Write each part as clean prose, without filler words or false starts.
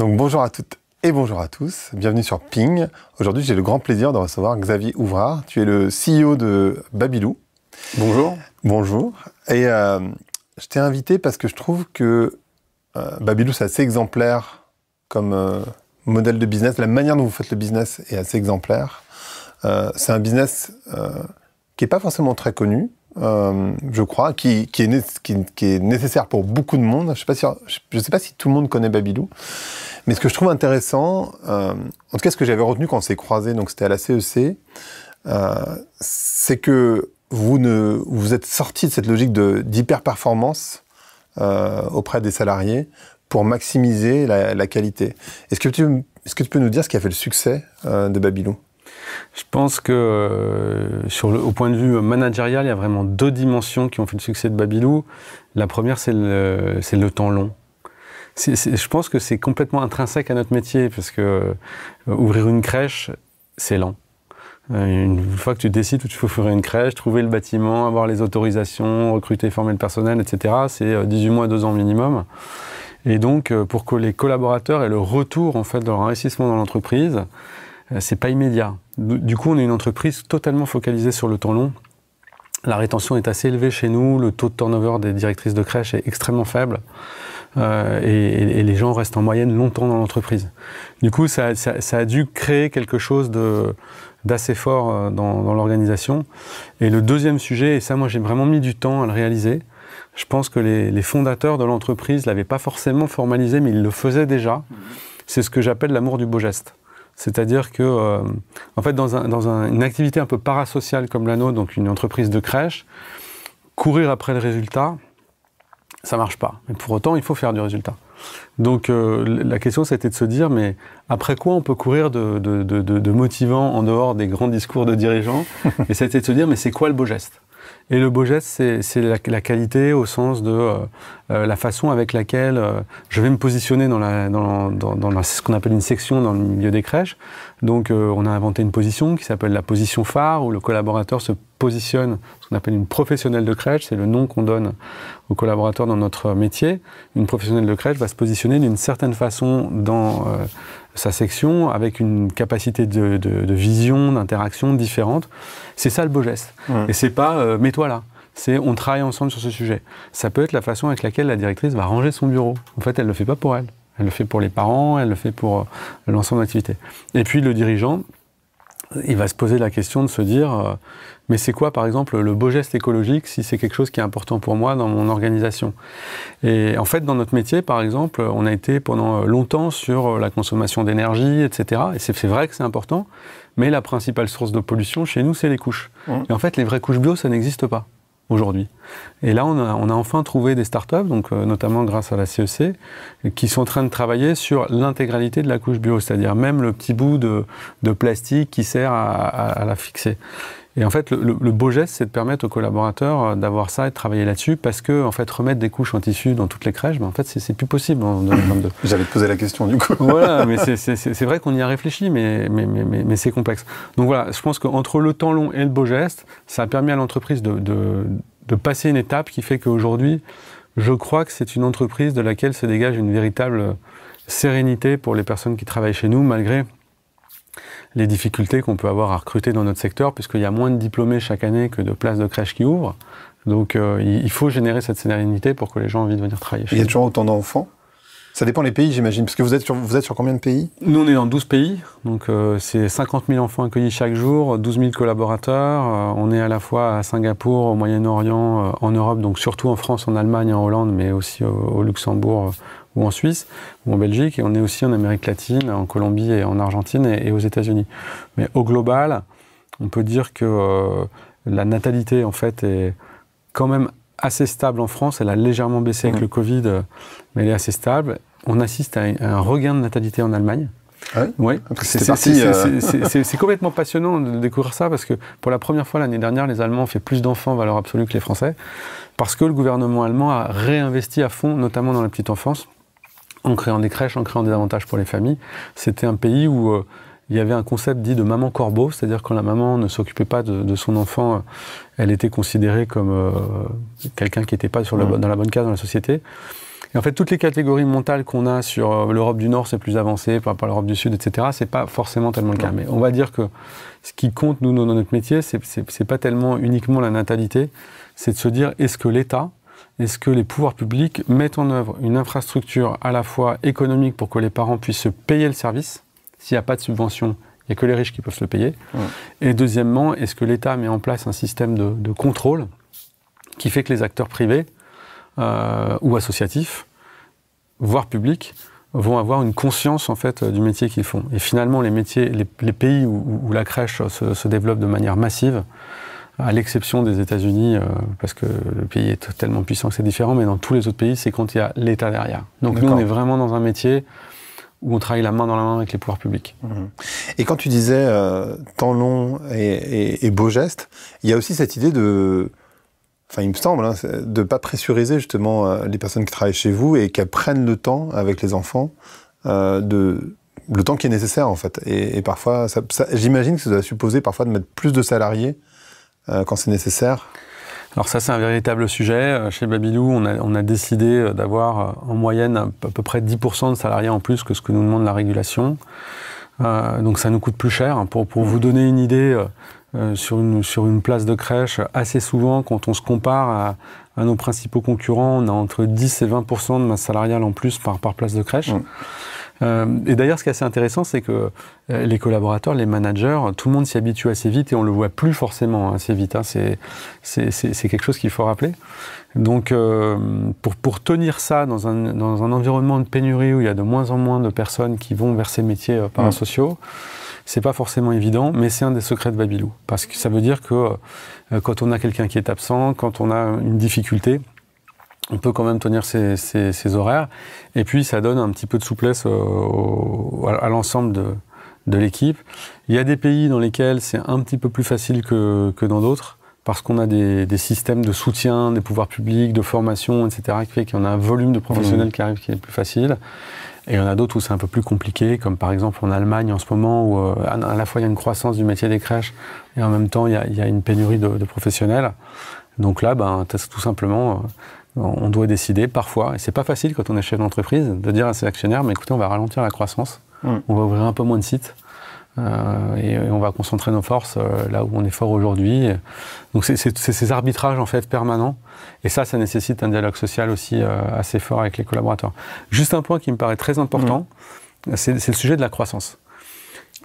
Donc bonjour à toutes et bonjour à tous, bienvenue sur Ping. Aujourd'hui j'ai le grand plaisir de recevoir Xavier Ouvrard, tu es le CEO de Babylou. Bonjour. Bonjour, et je t'ai invité parce que je trouve que Babylou c'est assez exemplaire comme modèle de business, la manière dont vous faites le business est assez exemplaire. C'est un business qui n'est pas forcément très connu, je crois, qui est nécessaire pour beaucoup de monde. Je ne sais pas si tout le monde connaît Babylou, mais ce que je trouve intéressant, en tout cas ce que j'avais retenu quand on s'est croisés, donc c'était à la CEC, c'est que vous êtes sorti de cette logique d'hyper-performance auprès des salariés pour maximiser la qualité. Est-ce que tu peux nous dire ce qui a fait le succès de Babylou ? Je pense que au point de vue managérial, il y a vraiment deux dimensions qui ont fait le succès de Babylou. La première, c'est le temps long. Je pense que c'est complètement intrinsèque à notre métier, parce que ouvrir une crèche, c'est lent. Une fois que tu décides où tu faut ouvrir une crèche, trouver le bâtiment, avoir les autorisations, recruter, former le personnel, etc., c'est 18 mois, 2 ans minimum. Et donc, pour que les collaborateurs aient le retour en fait, de leur investissement dans l'entreprise, c'est pas immédiat. Du coup, on est une entreprise totalement focalisée sur le temps long. La rétention est assez élevée chez nous, le taux de turnover des directrices de crèche est extrêmement faible et les gens restent en moyenne longtemps dans l'entreprise. Du coup, ça a dû créer quelque chose d'assez fort dans l'organisation. Et le deuxième sujet, et ça moi j'ai vraiment mis du temps à le réaliser, je pense que les fondateurs de l'entreprise ne l'avaient pas forcément formalisé, mais ils le faisaient déjà. C'est ce que j'appelle l'amour du beau geste. C'est-à-dire que, en fait, dans une activité un peu parasociale comme la nôtre, donc une entreprise de crèche, courir après le résultat, ça marche pas. Mais pour autant, il faut faire du résultat. Donc, la question, c'était de se dire, mais après quoi on peut courir de motivant en dehors des grands discours de dirigeants? Et c'était de se dire, mais c'est quoi le beau geste? Et le beau geste, c'est la qualité au sens de la façon avec laquelle je vais me positionner dans ce qu'on appelle une section dans le milieu des crèches. Donc, on a inventé une position qui s'appelle la position phare, où le collaborateur se positionne, ce qu'on appelle une professionnelle de crèche, c'est le nom qu'on donne aux collaborateurs dans notre métier. Une professionnelle de crèche va se positionner d'une certaine façon dans sa section, avec une capacité de vision, d'interaction différente. C'est ça le beau geste. Et c'est pas mets-toi là. C'est on travaille ensemble sur ce sujet. Ça peut être la façon avec laquelle la directrice va ranger son bureau. En fait, elle le fait pas pour elle. Elle le fait pour les parents, elle le fait pour l'ensemble d'activités. Et puis le dirigeant, il va se poser la question de se dire mais c'est quoi par exemple le beau geste écologique si c'est quelque chose qui est important pour moi dans mon organisation? Et en fait dans notre métier par exemple on a été pendant longtemps sur la consommation d'énergie, etc. Et c'est vrai que c'est important, mais la principale source de pollution chez nous c'est les couches. Et en fait les vraies couches bio ça n'existe pas aujourd'hui. Et là, on a enfin trouvé des startups, donc notamment grâce à la CEC, qui sont en train de travailler sur l'intégralité de la couche bio, c'est-à-dire même le petit bout de plastique qui sert à la fixer. Et en fait, le beau geste, c'est de permettre aux collaborateurs d'avoir ça et de travailler là-dessus, parce que en fait, remettre des couches en tissu dans toutes les crèches, ben, en fait, c'est plus possible en 2022. J'allais te poser la question du coup. Voilà, mais c'est vrai qu'on y a réfléchi, mais c'est complexe. Donc voilà, je pense qu'entre le temps long et le beau geste, ça a permis à l'entreprise de passer une étape qui fait qu'aujourd'hui, je crois que c'est une entreprise de laquelle se dégage une véritable sérénité pour les personnes qui travaillent chez nous, malgré les difficultés qu'on peut avoir à recruter dans notre secteur, puisqu'il y a moins de diplômés chaque année que de places de crèche qui ouvrent. Donc il faut générer cette sérénité pour que les gens aient envie de venir travailler chez nous. Il y a toujours autant d'enfants? Ça dépend des pays, j'imagine, parce que vous êtes sur combien de pays? Nous, on est dans 12 pays, donc c'est 50 000 enfants accueillis chaque jour, 12 000 collaborateurs. On est à la fois à Singapour, au Moyen-Orient, en Europe, donc surtout en France, en Allemagne, en Hollande, mais aussi au Luxembourg ou en Suisse, ou en Belgique. Et on est aussi en Amérique latine, en Colombie et en Argentine et aux États-Unis. Mais au global, on peut dire que la natalité, en fait, est quand même assez stable en France. Elle a légèrement baissé avec le Covid, mais elle est assez stable. On assiste à un regain de natalité en Allemagne. Ah oui, c'est complètement passionnant de découvrir ça, parce que pour la première fois l'année dernière, les Allemands ont fait plus d'enfants en valeur absolue que les Français, parce que le gouvernement allemand a réinvesti à fond, notamment dans la petite enfance, en créant des crèches, en créant des avantages pour les familles. C'était un pays où il y avait un concept dit de maman corbeau, c'est-à-dire quand la maman ne s'occupait pas de son enfant, elle était considérée comme quelqu'un qui n'était pas dans la bonne case dans la société. Et en fait, toutes les catégories mentales qu'on a sur l'Europe du Nord, c'est plus avancé par rapport à l'Europe du Sud, etc., c'est pas forcément tellement le cas. Mais on va dire que ce qui compte, nous, dans notre métier, c'est pas tellement uniquement la natalité, c'est de se dire, est-ce que l'État, est-ce que les pouvoirs publics mettent en œuvre une infrastructure à la fois économique pour que les parents puissent se payer le service? S'il n'y a pas de subvention, il n'y a que les riches qui peuvent se le payer. Et deuxièmement, est-ce que l'État met en place un système de contrôle qui fait que les acteurs privés ou associatifs, voire publics, vont avoir une conscience en fait du métier qu'ils font. Et finalement, les pays où la crèche se développe de manière massive, à l'exception des États-Unis, parce que le pays est tellement puissant que c'est différent, mais dans tous les autres pays, c'est quand il y a l'État derrière. Donc nous, on est vraiment dans un métier où on travaille la main dans la main avec les pouvoirs publics. Et quand tu disais temps long et beaux gestes, il y a aussi cette idée de... Enfin, il me semble, hein, de ne pas pressuriser justement les personnes qui travaillent chez vous et qu'elles prennent le temps avec les enfants, le temps qui est nécessaire en fait. Et parfois, j'imagine que ça doit supposer parfois de mettre plus de salariés quand c'est nécessaire. Alors ça, c'est un véritable sujet. Chez Babylou, on a décidé d'avoir en moyenne à peu près 10% de salariés en plus que ce que nous demande la régulation. Donc ça nous coûte plus cher. Pour vous donner une idée, sur une place de crèche, assez souvent, quand on se compare à nos principaux concurrents, on a entre 10 et 20% de masse salariale en plus par place de crèche. Et d'ailleurs, ce qui est assez intéressant, c'est que les collaborateurs, les managers, tout le monde s'y habitue assez vite et on le voit plus forcément assez vite. Hein. C'est quelque chose qu'il faut rappeler. Donc, pour tenir ça dans un environnement de pénurie où il y a de moins en moins de personnes qui vont vers ces métiers parasociaux, c'est pas forcément évident, mais c'est un des secrets de Babylou. Parce que ça veut dire que quand on a quelqu'un qui est absent, quand on a une difficulté, on peut quand même tenir ses horaires. Et puis, ça donne un petit peu de souplesse à l'ensemble de l'équipe. Il y a des pays dans lesquels c'est un petit peu plus facile que dans d'autres, parce qu'on a des systèmes de soutien des pouvoirs publics, de formation, etc., qui fait qu'on a un volume de professionnels qui arrive qui est plus facile. Et il y en a d'autres où c'est un peu plus compliqué, comme par exemple en Allemagne en ce moment, où à la fois il y a une croissance du métier des crèches, et en même temps il y a une pénurie de professionnels. Donc là, tout simplement, on doit décider parfois, et c'est pas facile quand on est chef d'entreprise, de dire à ses actionnaires, mais écoutez, on va ralentir la croissance, on va ouvrir un peu moins de sites, et on va concentrer nos forces là où on est fort aujourd'hui. Donc c'est ces arbitrages en fait permanents, et ça nécessite un dialogue social aussi assez fort avec les collaborateurs. Juste un point qui me paraît très important, c'est le sujet de la croissance.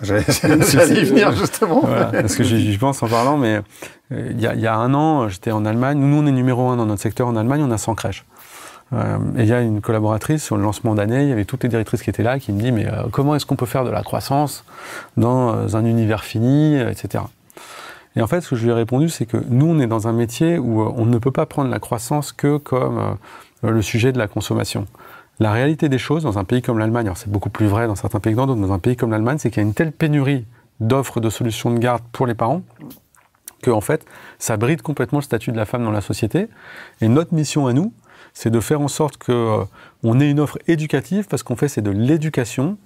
J'allais y venir justement. Voilà, parce que j'y pense en parlant, mais il y a un an, j'étais en Allemagne. Nous, on est numéro 1 dans notre secteur en Allemagne, on a 100 crèches. Et il y a une collaboratrice sur le lancement d'année, il y avait toutes les directrices qui étaient là, qui me dit mais comment est-ce qu'on peut faire de la croissance dans un univers fini, etc. Et en fait, ce que je lui ai répondu, c'est que nous, on est dans un métier où on ne peut pas prendre la croissance que comme le sujet de la consommation. La réalité des choses, dans un pays comme l'Allemagne, alors c'est beaucoup plus vrai dans certains pays que dans d'autres, dans un pays comme l'Allemagne, c'est qu'il y a une telle pénurie d'offres de solutions de garde pour les parents, que en fait, ça bride complètement le statut de la femme dans la société. Et notre mission à nous, c'est de faire en sorte qu'on ait une offre éducative, parce qu'on fait, c'est de l'éducation.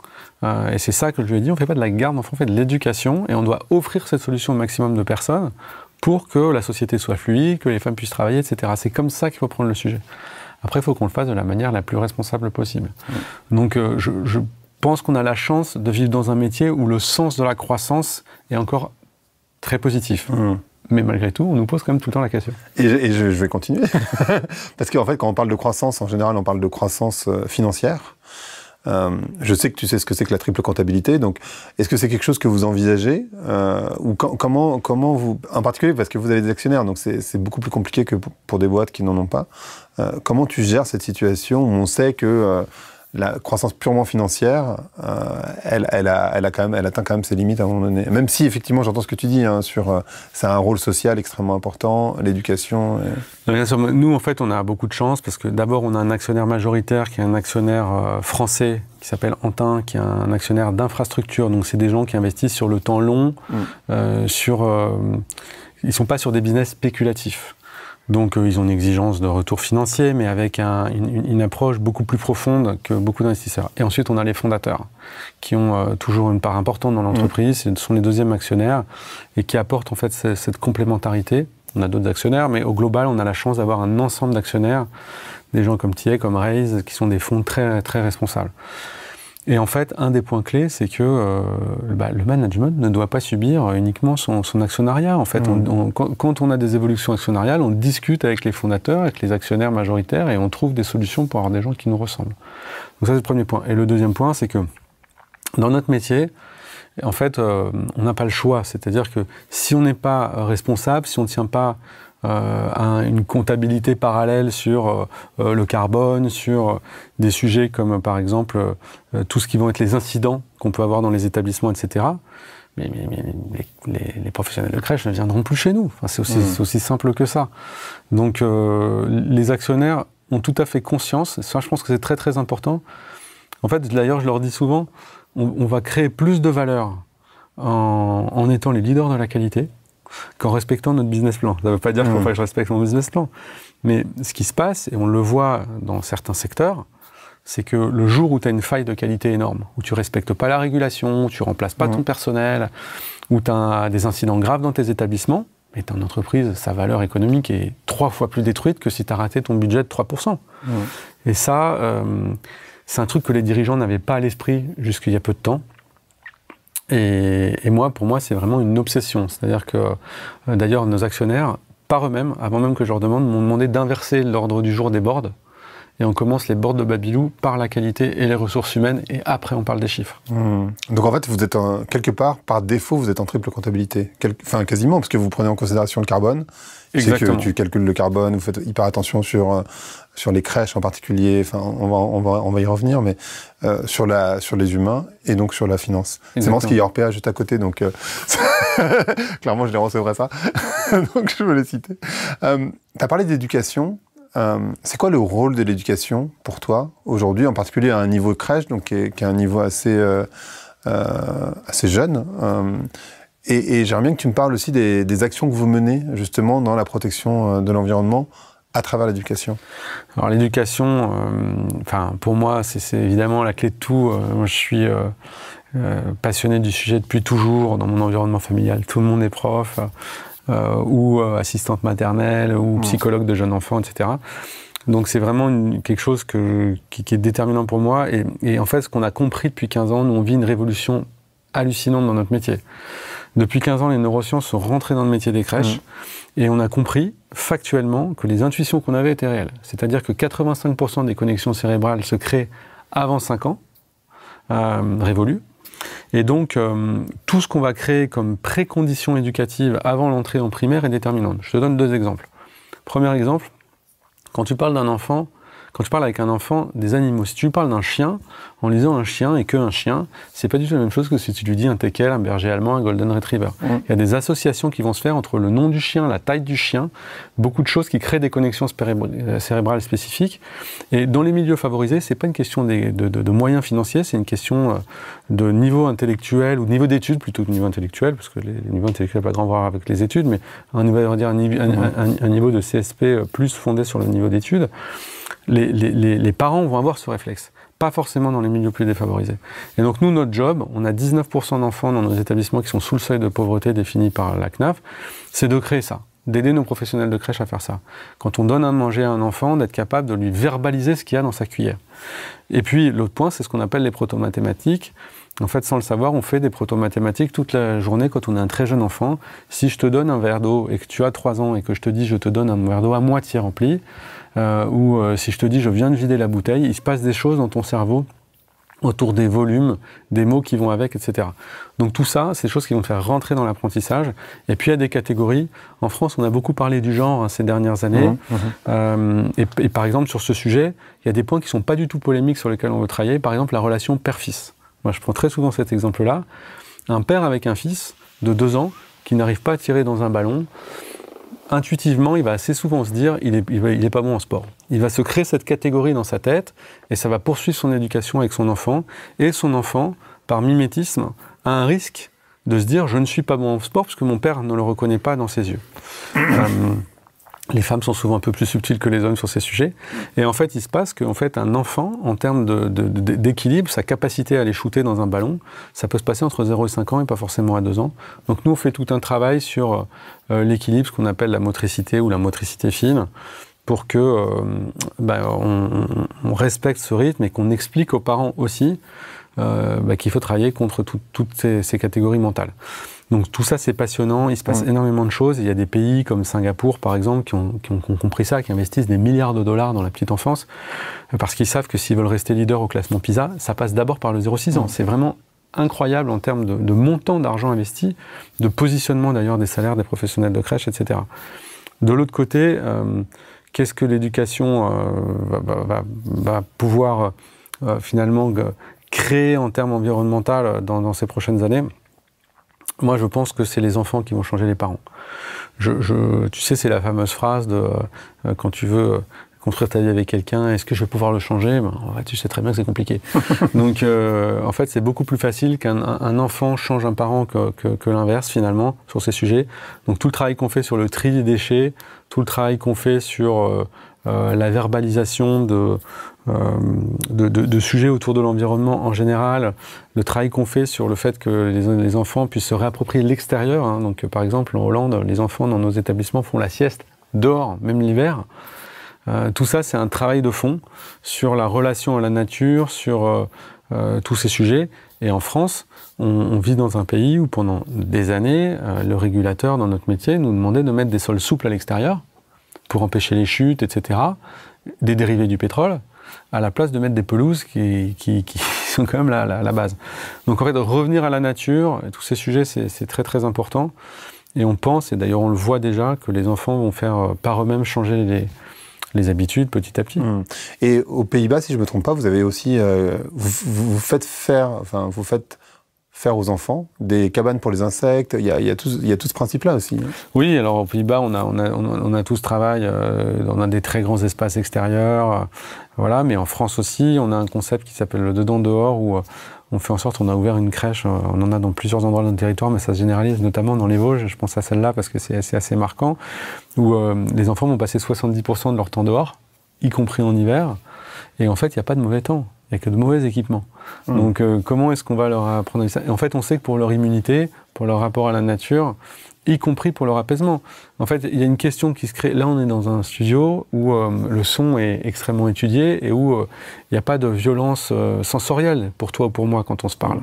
Et c'est ça que je lui ai dit, on ne fait pas de la garde, on fait de l'éducation, et on doit offrir cette solution au maximum de personnes pour que la société soit fluide, que les femmes puissent travailler, etc. C'est comme ça qu'il faut prendre le sujet. Après, il faut qu'on le fasse de la manière la plus responsable possible. Donc, je pense qu'on a la chance de vivre dans un métier où le sens de la croissance est encore très positif. Mais malgré tout, on nous pose quand même tout le temps la question. Et je vais continuer. Parce qu'en fait, quand on parle de croissance, en général, on parle de croissance financière. Je sais que tu sais ce que c'est que la triple comptabilité. Donc, est-ce que c'est quelque chose que vous envisagez ou comment vous, en particulier parce que vous avez des actionnaires, donc c'est beaucoup plus compliqué que pour des boîtes qui n'en ont pas. Comment tu gères cette situation où on sait que la croissance purement financière, elle atteint quand même ses limites à un moment donné. Même si, effectivement, j'entends ce que tu dis, hein, c'est un rôle social extrêmement important, l'éducation... Bien sûr, nous, en fait, on a beaucoup de chance, parce que d'abord, on a un actionnaire majoritaire qui est un actionnaire français, qui s'appelle Antin, qui est un actionnaire d'infrastructure. Donc, c'est des gens qui investissent sur le temps long, ils ne sont pas sur des business spéculatifs. Donc ils ont une exigence de retour financier, mais avec une approche beaucoup plus profonde que beaucoup d'investisseurs. Et ensuite, on a les fondateurs, qui ont toujours une part importante dans l'entreprise, ce sont les deuxièmes actionnaires, et qui apportent en fait cette complémentarité. On a d'autres actionnaires, mais au global, on a la chance d'avoir un ensemble d'actionnaires des gens comme TA, comme Raise, qui sont des fonds très, très responsables. Et en fait, un des points clés, c'est que le management ne doit pas subir uniquement son actionnariat. En fait, quand on a des évolutions actionnariales, on discute avec les fondateurs, avec les actionnaires majoritaires, et on trouve des solutions pour avoir des gens qui nous ressemblent. Donc ça, c'est le premier point. Et le deuxième point, c'est que dans notre métier, en fait, on n'a pas le choix. C'est-à-dire que si on n'est pas responsable, si on ne tient pas une comptabilité parallèle sur le carbone, sur des sujets comme par exemple tout ce qui vont être les incidents qu'on peut avoir dans les établissements, etc. Mais les professionnels de crèche ne viendront plus chez nous. Enfin, c'est aussi simple que ça. Donc les actionnaires ont tout à fait conscience, ça je pense que c'est très très important. En fait, d'ailleurs, je leur dis souvent, on va créer plus de valeur en étant les leaders de la qualité, qu'en respectant notre business plan. Ça ne veut pas dire qu'il faut pas que je respecte mon business plan. Mais ce qui se passe, et on le voit dans certains secteurs, c'est que le jour où tu as une faille de qualité énorme, où tu ne respectes pas la régulation, où tu ne remplaces pas ton personnel, où tu as des incidents graves dans tes établissements, mais ton entreprise, sa valeur économique est 3 fois plus détruite que si tu as raté ton budget de 3%. Et ça, c'est un truc que les dirigeants n'avaient pas à l'esprit jusqu'il y a peu de temps. Et moi, pour moi, c'est vraiment une obsession. C'est-à-dire que, d'ailleurs, nos actionnaires, par eux-mêmes, avant même que je leur demande, m'ont demandé d'inverser l'ordre du jour des boards. Et on commence les boards de Babylou par la qualité et les ressources humaines, et après, on parle des chiffres. Donc, en fait, vous êtes quelque part, par défaut, vous êtes en triple comptabilité. Enfin, quasiment, parce que vous prenez en considération le carbone. Exactement. C'est que tu calcules le carbone, vous faites hyper attention sur les crèches en particulier, enfin, on va y revenir, mais sur les humains et donc sur la finance. C'est marrant, ce qui est hors péage juste à côté, donc clairement, je les recevrai ça. Donc, je veux les citer. Tu as parlé d'éducation. C'est quoi le rôle de l'éducation pour toi aujourd'hui, en particulier à un niveau de crèche, donc qui est un niveau assez jeune et j'aimerais bien que tu me parles aussi des actions que vous menez justement dans la protection de l'environnement à travers l'éducation. Alors l'éducation, pour moi, c'est évidemment la clé de tout. Moi, je suis passionné du sujet depuis toujours dans mon environnement familial. Tout le monde est prof. Ou assistante maternelle, ou psychologue de jeunes enfants, etc. Donc c'est vraiment quelque chose qui est déterminant pour moi. Et en fait, ce qu'on a compris depuis 15 ans, nous on vit une révolution hallucinante dans notre métier. Depuis 15 ans, les neurosciences sont rentrées dans le métier des crèches, et on a compris factuellement que les intuitions qu'on avait étaient réelles. C'est-à-dire que 85% des connexions cérébrales se créent avant 5 ans, révolues. Et donc, tout ce qu'on va créer comme précondition éducative avant l'entrée en primaire est déterminante. Je te donne 2 exemples. Premier exemple, quand tu parles avec un enfant des animaux, si tu lui parles d'un chien, en lisant un chien et qu'un chien, c'est pas du tout la même chose que si tu lui dis un teckel, un berger allemand, un golden retriever. Il y a des associations qui vont se faire entre le nom du chien, la taille du chien, beaucoup de choses qui créent des connexions cérébrales spécifiques. Et dans les milieux favorisés, c'est pas une question de moyens financiers, c'est une question de niveau intellectuel ou de niveau d'études, plutôt que de niveau intellectuel, parce que les niveaux intellectuels n'ont pas grand à voir avec les études, mais un niveau de CSP plus fondé sur le niveau d'études. Les parents vont avoir ce réflexe, pas forcément dans les milieux plus défavorisés. Et donc nous, notre job, on a 19% d'enfants dans nos établissements qui sont sous le seuil de pauvreté défini par la CNAF, c'est de créer ça, d'aider nos professionnels de crèche à faire ça. Quand on donne à manger à un enfant, d'être capable de lui verbaliser ce qu'il y a dans sa cuillère. Et puis l'autre point, c'est ce qu'on appelle les proto-mathématiques. En fait, sans le savoir, on fait des proto-mathématiques toute la journée quand on est un très jeune enfant. Si je te donne un verre d'eau et que tu as 3 ans et que je te dis je te donne un verre d'eau à moitié rempli, ou si je te dis je viens de vider la bouteille, il se passe des choses dans ton cerveau autour des volumes, des mots qui vont avec, etc. Donc tout ça, c'est des choses qui vont te faire rentrer dans l'apprentissage. Et puis il y a des catégories. En France, on a beaucoup parlé du genre ces dernières années. Et par exemple, sur ce sujet, il y a des points qui ne sont pas du tout polémiques sur lesquels on veut travailler. Par exemple, la relation père-fils. Moi, je prends très souvent cet exemple-là. Un père avec un fils de 2 ans qui n'arrive pas à tirer dans un ballon, intuitivement, il va assez souvent se dire il est pas bon en sport. Il va se créer cette catégorie dans sa tête et ça va poursuivre son éducation avec son enfant. Et son enfant, par mimétisme, a un risque de se dire je ne suis pas bon en sport parce que mon père ne le reconnaît pas dans ses yeux. Les femmes sont souvent un peu plus subtiles que les hommes sur ces sujets. Et en fait, il se passe qu'en fait, un enfant, en termes d'équilibre, sa capacité à aller shooter dans un ballon, ça peut se passer entre 0 et 5 ans et pas forcément à 2 ans. Donc nous, on fait tout un travail sur l'équilibre, ce qu'on appelle la motricité ou la motricité fine, pour que on respecte ce rythme et qu'on explique aux parents aussi qu'il faut travailler contre toutes ces catégories mentales. Donc tout ça, c'est passionnant, il se passe énormément de choses. Il y a des pays comme Singapour, par exemple, qui ont compris ça, qui investissent des milliards de dollars dans la petite enfance, parce qu'ils savent que s'ils veulent rester leader au classement PISA, ça passe d'abord par le 0-6 ans. C'est vraiment incroyable en termes de montant d'argent investi, de positionnement d'ailleurs des salaires des professionnels de crèche, etc. De l'autre côté, qu'est-ce que l'éducation va pouvoir finalement créer en termes environnementaux dans ces prochaines années? Moi, je pense que c'est les enfants qui vont changer les parents. Tu sais, c'est la fameuse phrase de quand tu veux construire ta vie avec quelqu'un, est-ce que je vais pouvoir le changer? Tu sais très bien que c'est compliqué. Donc, en fait, c'est beaucoup plus facile qu'un enfant change un parent que l'inverse, finalement, sur ces sujets. Donc, tout le travail qu'on fait sur le tri des déchets, tout le travail qu'on fait sur la verbalisation de sujets autour de l'environnement en général, le travail qu'on fait sur le fait que les enfants puissent se réapproprier l'extérieur. Hein. Donc, par exemple, en Hollande, les enfants dans nos établissements font la sieste dehors, même l'hiver. Tout ça, c'est un travail de fond sur la relation à la nature, sur tous ces sujets. Et en France, on vit dans un pays où pendant des années, le régulateur dans notre métier nous demandait de mettre des sols souples à l'extérieur pour empêcher les chutes, etc., des dérivés du pétrole, à la place de mettre des pelouses qui sont quand même la base. Donc en fait, revenir à la nature, tous ces sujets, c'est très très important. Et on pense, et d'ailleurs on le voit déjà, que les enfants vont faire par eux-mêmes changer les habitudes petit à petit. Et aux Pays-Bas, si je ne me trompe pas, vous avez aussi, vous faites faire aux enfants des cabanes pour les insectes. Il y a tout ce principe-là aussi. Oui, alors aux Pays-Bas, on a tout ce travail. On a des très grands espaces extérieurs, voilà. Mais en France aussi, on a un concept qui s'appelle le dedans-dehors, où on fait en sorte, on a ouvert une crèche. On en a dans plusieurs endroits de notre territoire, mais ça se généralise notamment dans les Vosges. Je pense à celle-là parce que c'est assez marquant, où les enfants vont passer 70% de leur temps dehors, y compris en hiver. Et en fait, il n'y a pas de mauvais temps. Il n'y a que de mauvais équipements. Donc, comment est-ce qu'on va leur apprendre ça? Et en fait, on sait que pour leur immunité, pour leur rapport à la nature, y compris pour leur apaisement. En fait, il y a une question qui se crée. Là, on est dans un studio où le son est extrêmement étudié et où il n'y a pas de violence sensorielle pour toi ou pour moi quand on se parle.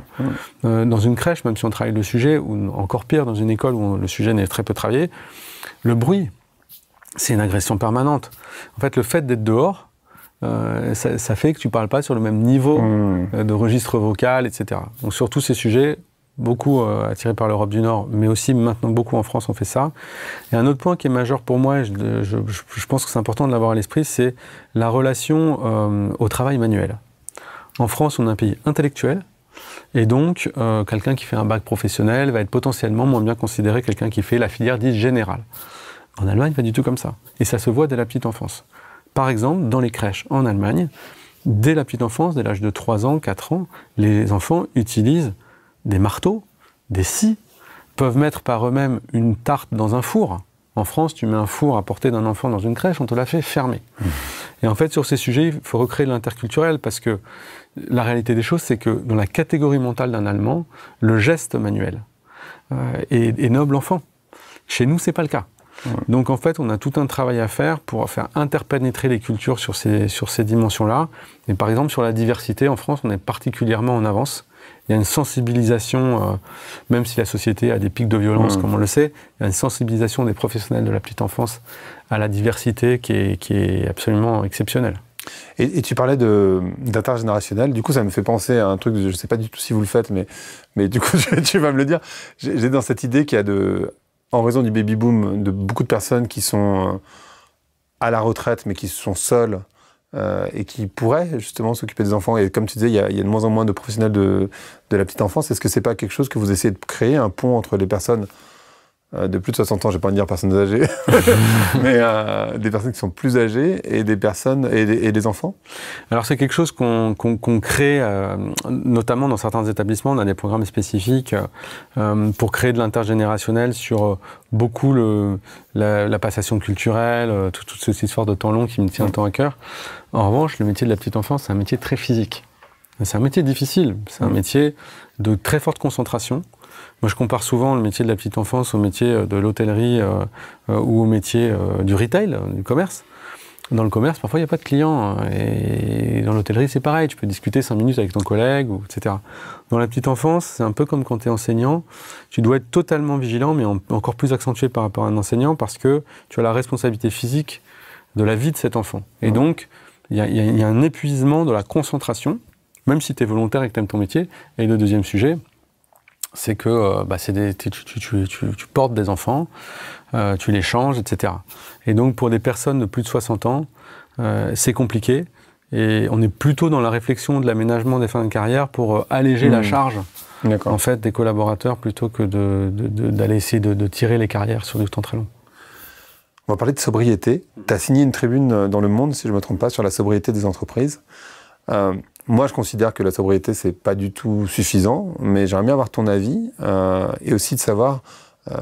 Dans une crèche, même si on travaille le sujet, ou encore pire, dans une école où le sujet n'est très peu travaillé, le bruit, c'est une agression permanente. En fait, le fait d'être dehors, ça fait que tu ne parles pas sur le même niveau de registre vocal, etc. Donc sur tous ces sujets, beaucoup attirés par l'Europe du Nord, mais aussi maintenant beaucoup en France, on fait ça. Et un autre point qui est majeur pour moi, et je pense que c'est important de l'avoir à l'esprit, c'est la relation au travail manuel. En France, on est un pays intellectuel, et donc quelqu'un qui fait un bac professionnel va être potentiellement moins bien considéré que quelqu'un qui fait la filière dite générale. En Allemagne, pas du tout comme ça. Et ça se voit dès la petite enfance. Par exemple, dans les crèches en Allemagne, dès la petite enfance, dès l'âge de 3 ans, 4 ans, les enfants utilisent des marteaux, des scies, peuvent mettre par eux-mêmes une tarte dans un four. En France, tu mets un four à portée d'un enfant dans une crèche, on te l'a fait fermer. Et en fait, sur ces sujets, il faut recréer l'interculturel parce que la réalité des choses, c'est que dans la catégorie mentale d'un Allemand, le geste manuel est noble enfant. Chez nous, c'est pas le cas. Donc en fait, on a tout un travail à faire pour faire interpénétrer les cultures sur ces dimensions-là. Et par exemple, sur la diversité, en France, on est particulièrement en avance. Il y a une sensibilisation, même si la société a des pics de violence, comme on le sait, il y a une sensibilisation des professionnels de la petite enfance à la diversité qui est absolument exceptionnelle. Et tu parlais d'intergénérationnel. Du coup, ça me fait penser à un truc, je ne sais pas du tout si vous le faites, mais du coup, tu vas me le dire. J'ai dans cette idée qu'il y a en raison du baby-boom, de beaucoup de personnes qui sont à la retraite, mais qui sont seules et qui pourraient justement s'occuper des enfants. Et comme tu disais, il y a de moins en moins de professionnels de la petite enfance. Est-ce que c'est pas quelque chose que vous essayez de créer, un pont entre les personnes de plus de 60 ans, je ne vais pas dire personnes âgées, mais des personnes qui sont plus âgées et des personnes et des enfants? Alors c'est quelque chose qu'on crée, notamment dans certains établissements. On a des programmes spécifiques pour créer de l'intergénérationnel sur beaucoup la passation culturelle, toute cette histoire de temps long qui me tient tant à cœur. En revanche, le métier de la petite enfance, c'est un métier très physique. C'est un métier difficile, c'est un métier de très forte concentration. Moi, je compare souvent le métier de la petite enfance au métier de l'hôtellerie ou au métier du retail, du commerce. Dans le commerce, parfois, il n'y a pas de clients. Et dans l'hôtellerie, c'est pareil. Tu peux discuter 5 minutes avec ton collègue, etc. Dans la petite enfance, c'est un peu comme quand tu es enseignant. Tu dois être totalement vigilant, mais encore plus accentué par rapport à un enseignant, parce que tu as la responsabilité physique de la vie de cet enfant. Et donc, il y a un épuisement de la concentration, même si tu es volontaire et que tu aimes ton métier. Et le deuxième sujet, c'est que tu portes des enfants, tu les changes, etc. Et donc, pour des personnes de plus de 60 ans, c'est compliqué. Et on est plutôt dans la réflexion de l'aménagement des fins de carrière pour alléger la charge en fait, des collaborateurs plutôt que d'aller essayer de tirer les carrières sur du temps très long. On va parler de sobriété. Tu as signé une tribune dans Le Monde, si je ne me trompe pas, sur la sobriété des entreprises. Moi, je considère que la sobriété, c'est pas du tout suffisant, mais j'aimerais bien avoir ton avis et aussi de savoir,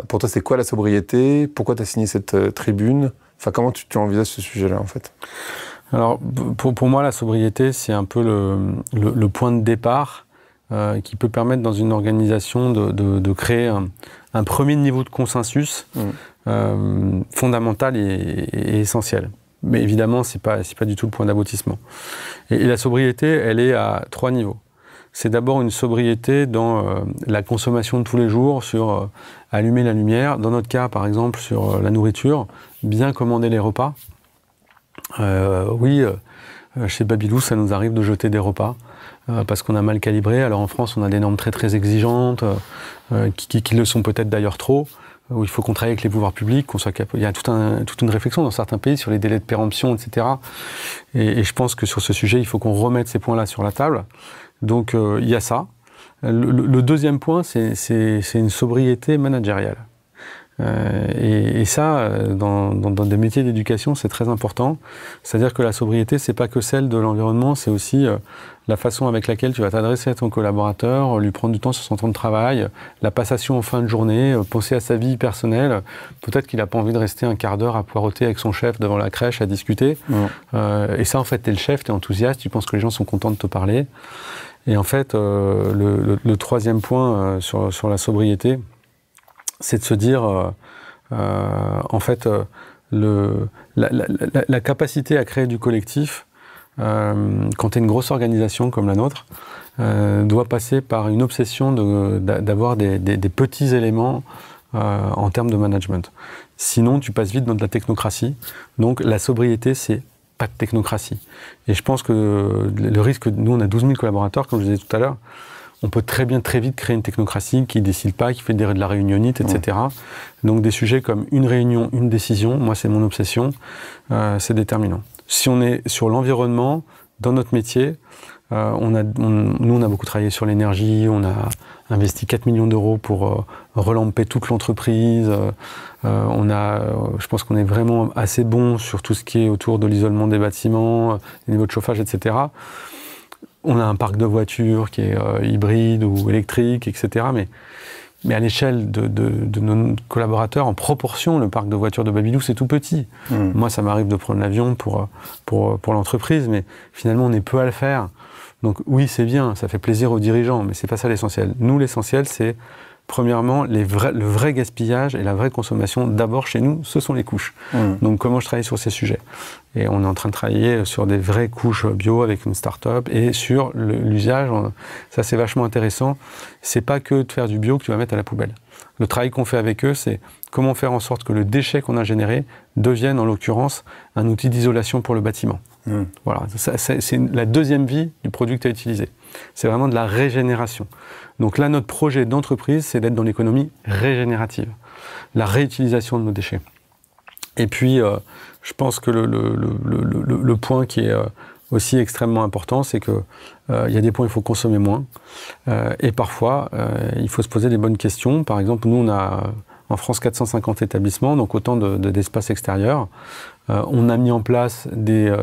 pour toi, c'est quoi la sobriété? Pourquoi tu as signé cette tribune? Enfin, comment tu envisages ce sujet-là, en fait? Alors, pour moi, la sobriété, c'est un peu le point de départ qui peut permettre dans une organisation de créer un premier niveau de consensus fondamental et essentiel. Mais évidemment, c'est pas du tout le point d'aboutissement. Et la sobriété, elle est à 3 niveaux. C'est d'abord une sobriété dans la consommation de tous les jours, sur allumer la lumière. Dans notre cas, par exemple, sur la nourriture, bien commander les repas. Chez Babylou, ça nous arrive de jeter des repas parce qu'on a mal calibré. Alors en France, on a des normes très très exigeantes, qui le sont peut-être d'ailleurs trop, où il faut qu'on travaille avec les pouvoirs publics, qu'on soit capable. Il y a toute une réflexion dans certains pays sur les délais de péremption, etc. Et je pense que sur ce sujet, il faut qu'on remette ces points-là sur la table. Donc il y a ça. Le deuxième point, c'est une sobriété managériale. Et ça, dans des métiers d'éducation, c'est très important. C'est-à-dire que la sobriété, c'est pas que celle de l'environnement, c'est aussi la façon avec laquelle tu vas t'adresser à ton collaborateur, lui prendre du temps sur son temps de travail, la passation en fin de journée, penser à sa vie personnelle. Peut-être qu'il n'a pas envie de rester un quart d'heure à poireauter avec son chef devant la crèche, à discuter. Et ça, en fait, t'es le chef, t'es enthousiaste, tu penses que les gens sont contents de te parler. Et en fait, le troisième point sur la sobriété, c'est de se dire, en fait, la capacité à créer du collectif, quand tu es une grosse organisation comme la nôtre, doit passer par une obsession d'avoir des petits éléments en termes de management. Sinon, tu passes vite dans de la technocratie. Donc, la sobriété, c'est pas de technocratie. Et je pense que le risque, nous, on a 12 000 collaborateurs, comme je disais tout à l'heure, on peut très vite créer une technocratie qui ne décide pas, qui fait de la réunionnite, etc. Donc des sujets comme une réunion, une décision, moi c'est mon obsession, c'est déterminant. Si on est sur l'environnement, dans notre métier, nous on a beaucoup travaillé sur l'énergie, on a investi 4 millions d'euros pour relamper toute l'entreprise, je pense qu'on est vraiment assez bon sur tout ce qui est autour de l'isolement des bâtiments, les niveaux de chauffage, etc. On a un parc de voitures qui est hybride ou électrique, etc. Mais à l'échelle de nos collaborateurs, en proportion, le parc de voitures de Babylou, c'est tout petit. Moi, ça m'arrive de prendre l'avion pour l'entreprise, mais finalement, on est peu à le faire. Donc oui, c'est bien, ça fait plaisir aux dirigeants, mais c'est pas ça l'essentiel. Nous, l'essentiel, c'est premièrement, le vrai gaspillage et la vraie consommation, d'abord chez nous, ce sont les couches. Donc comment je travaille sur ces sujets? Et on est en train de travailler sur des vraies couches bio avec une start-up et sur l'usage, ça c'est vachement intéressant. C'est pas que de faire du bio que tu vas mettre à la poubelle. Le travail qu'on fait avec eux, c'est comment faire en sorte que le déchet qu'on a généré devienne en l'occurrence un outil d'isolation pour le bâtiment. Voilà, c'est la deuxième vie du produit que tu as utilisé. C'est vraiment de la régénération. Donc là, notre projet d'entreprise, c'est d'être dans l'économie régénérative, la réutilisation de nos déchets. Et puis, je pense que le point qui est aussi extrêmement important, c'est que il y a des points où il faut consommer moins. Et parfois, il faut se poser des bonnes questions. Par exemple, nous, on a en France 450 établissements, donc autant d'espaces extérieurs. On a mis en place des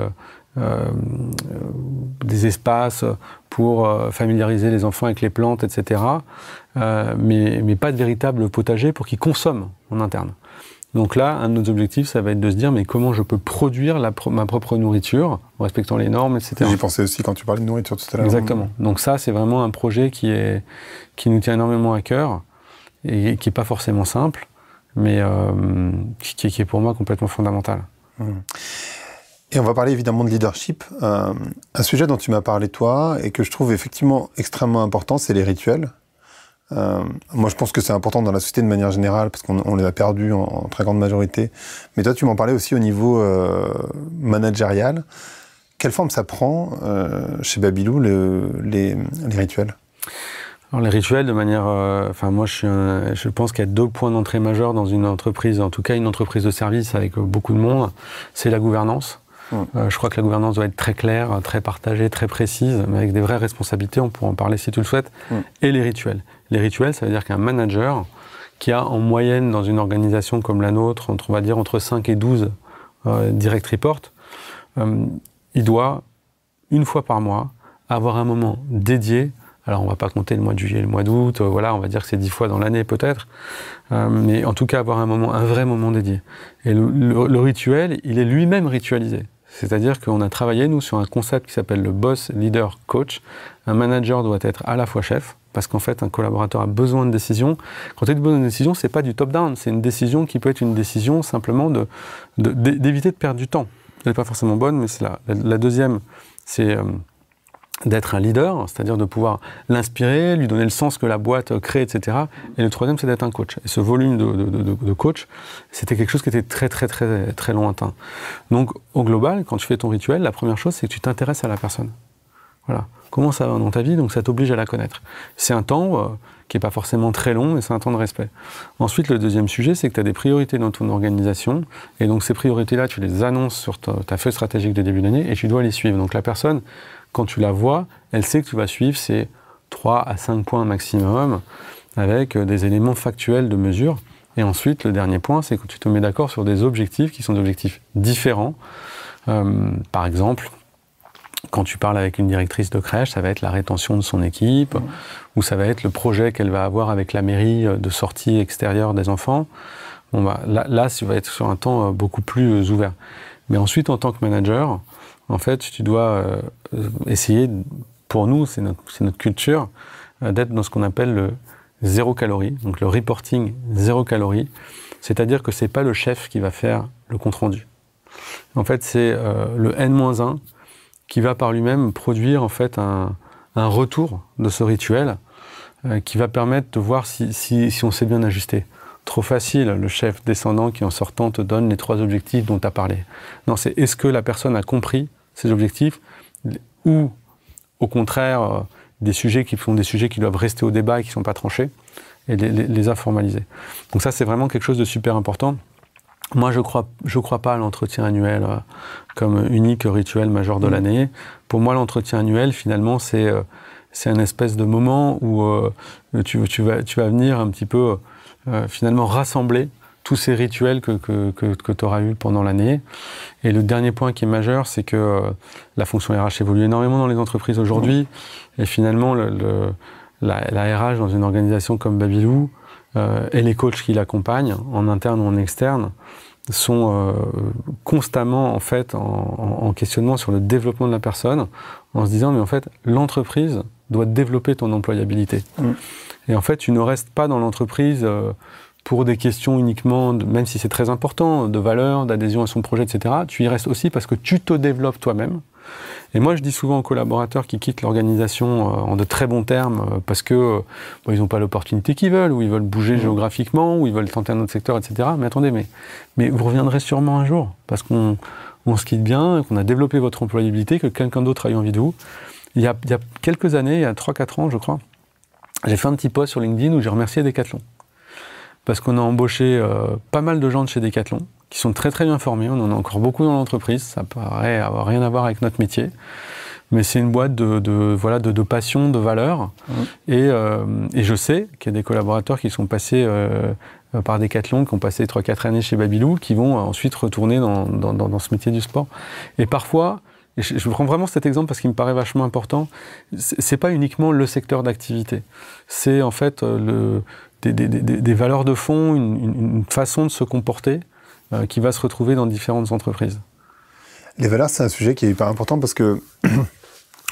espaces pour familiariser les enfants avec les plantes, etc. Mais pas de véritable potager pour qu'ils consomment en interne. Donc là, un de nos objectifs, ça va être de se dire, mais comment je peux produire ma propre nourriture en respectant les normes, etc. J'y pensais aussi quand tu parlais de nourriture tout à l'heure. Exactement. Donc ça, c'est vraiment un projet qui nous tient énormément à cœur et qui n'est pas forcément simple, mais qui est pour moi complètement fondamental. Et on va parler évidemment de leadership. Un sujet dont tu m'as parlé toi et que je trouve effectivement extrêmement important, c'est les rituels. Moi, je pense que c'est important dans la société de manière générale parce qu'on les a perdus en très grande majorité. Mais toi, tu m'en parlais aussi au niveau managérial. Quelle forme ça prend chez Babylou, les rituels? Alors les rituels, de manière... moi, je pense qu'il y a 2 points d'entrée majeurs dans une entreprise, en tout cas une entreprise de service avec beaucoup de monde. C'est la gouvernance. Je crois que la gouvernance doit être très claire, très partagée, très précise, mais avec des vraies responsabilités, on pourra en parler si tu le souhaites. Et les rituels. Les rituels, ça veut dire qu'un manager qui a en moyenne dans une organisation comme la nôtre, on va dire entre 5 et 12 direct reports, il doit, une fois par mois, avoir un moment dédié. Alors on ne va pas compter le mois de juillet, le mois d'août, voilà, on va dire que c'est 10 fois dans l'année peut-être, mais en tout cas avoir un vrai moment dédié. Et le rituel, il est lui-même ritualisé. C'est-à-dire qu'on a travaillé, nous, sur un concept qui s'appelle le boss, leader, coach. Un manager doit être à la fois chef, parce qu'en fait, un collaborateur a besoin de décision. Quand tu as besoin de décision, c'est pas du top-down, c'est une décision qui peut être une décision simplement d'éviter de perdre du temps. Elle n'est pas forcément bonne, mais c'est là. La deuxième, c'est d'être un leader, c'est-à-dire de pouvoir l'inspirer, lui donner le sens que la boîte crée, etc. Et le troisième, c'est d'être un coach. Et ce volume de coach, c'était quelque chose qui était très, très, très, très lointain. Donc, au global, quand tu fais ton rituel, la première chose, c'est que tu t'intéresses à la personne. Voilà. Comment ça va dans ta vie? Donc, ça t'oblige à la connaître. C'est un temps qui n'est pas forcément très long, mais c'est un temps de respect. Ensuite, le deuxième sujet, c'est que tu as des priorités dans ton organisation. Et donc, ces priorités-là, tu les annonces sur ta feuille stratégique de début d'année et tu dois les suivre. Donc, la personne, quand tu la vois, elle sait que tu vas suivre ces 3 à 5 points maximum avec des éléments factuels de mesure. Et ensuite, le dernier point, c'est que tu te mets d'accord sur des objectifs qui sont des objectifs différents. Par exemple, quand tu parles avec une directrice de crèche, ça va être la rétention de son équipe, ou ça va être le projet qu'elle va avoir avec la mairie de sortie extérieure des enfants. Bon, bah, là, tu vas être sur un temps beaucoup plus ouvert. Mais ensuite, en tant que manager, en fait, tu dois essayer, pour nous, c'est notre culture, d'être dans ce qu'on appelle le 0 calorie, donc le reporting 0 calorie. C'est-à-dire que c'est pas le chef qui va faire le compte-rendu. En fait, c'est le N-1 qui va par lui-même produire en fait un retour de ce rituel qui va permettre de voir si on s'est bien ajusté. Trop facile, le chef descendant qui en sortant te donne les 3 objectifs dont tu as parlé. Non, c'est est-ce que la personne a compris ces objectifs ou au contraire des sujets qui doivent rester au débat et qui ne sont pas tranchés et les a formalisés. Donc ça, c'est vraiment quelque chose de super important. Moi, je crois pas à l'entretien annuel comme unique rituel majeur de l'année. Pour moi, l'entretien annuel, finalement, c'est un espèce de moment où tu vas venir un petit peu finalement rassembler tous ces rituels que tu auras eu pendant l'année. Et le dernier point qui est majeur, c'est que la fonction RH évolue énormément dans les entreprises aujourd'hui. Et finalement, la RH dans une organisation comme Babylou et les coachs qui l'accompagnent, en interne ou en externe, sont constamment en fait en questionnement sur le développement de la personne, en se disant mais en fait l'entreprise doit développer ton employabilité. Et en fait tu ne restes pas dans l'entreprise pour des questions uniquement, même si c'est très important, de valeur, d'adhésion à son projet, etc. Tu y restes aussi parce que tu te développes toi-même. Et moi, je dis souvent aux collaborateurs qui quittent l'organisation en de très bons termes parce que ils n'ont pas l'opportunité qu'ils veulent, ou ils veulent bouger géographiquement, ou ils veulent tenter un autre secteur, etc. Mais attendez, mais vous reviendrez sûrement un jour parce qu'on se quitte bien, qu'on a développé votre employabilité, que quelqu'un d'autre a eu envie de vous. Il y a quelques années, il y a 3-4 ans, je crois, j'ai fait un petit post sur LinkedIn où j'ai remercié Decathlon. Parce qu'on a embauché pas mal de gens de chez Decathlon, qui sont très très bien formés, on en a encore beaucoup dans l'entreprise, ça paraît avoir rien à voir avec notre métier, mais c'est une boîte de passion, de valeur, et je sais qu'il y a des collaborateurs qui sont passés par Decathlon, qui ont passé 3-4 années chez Babylou, qui vont ensuite retourner dans ce métier du sport. Et parfois, et je prends vraiment cet exemple parce qu'il me paraît vachement important, c'est pas uniquement le secteur d'activité, c'est en fait des valeurs de fond, une façon de se comporter qui va se retrouver dans différentes entreprises. Les valeurs, c'est un sujet qui est hyper important parce que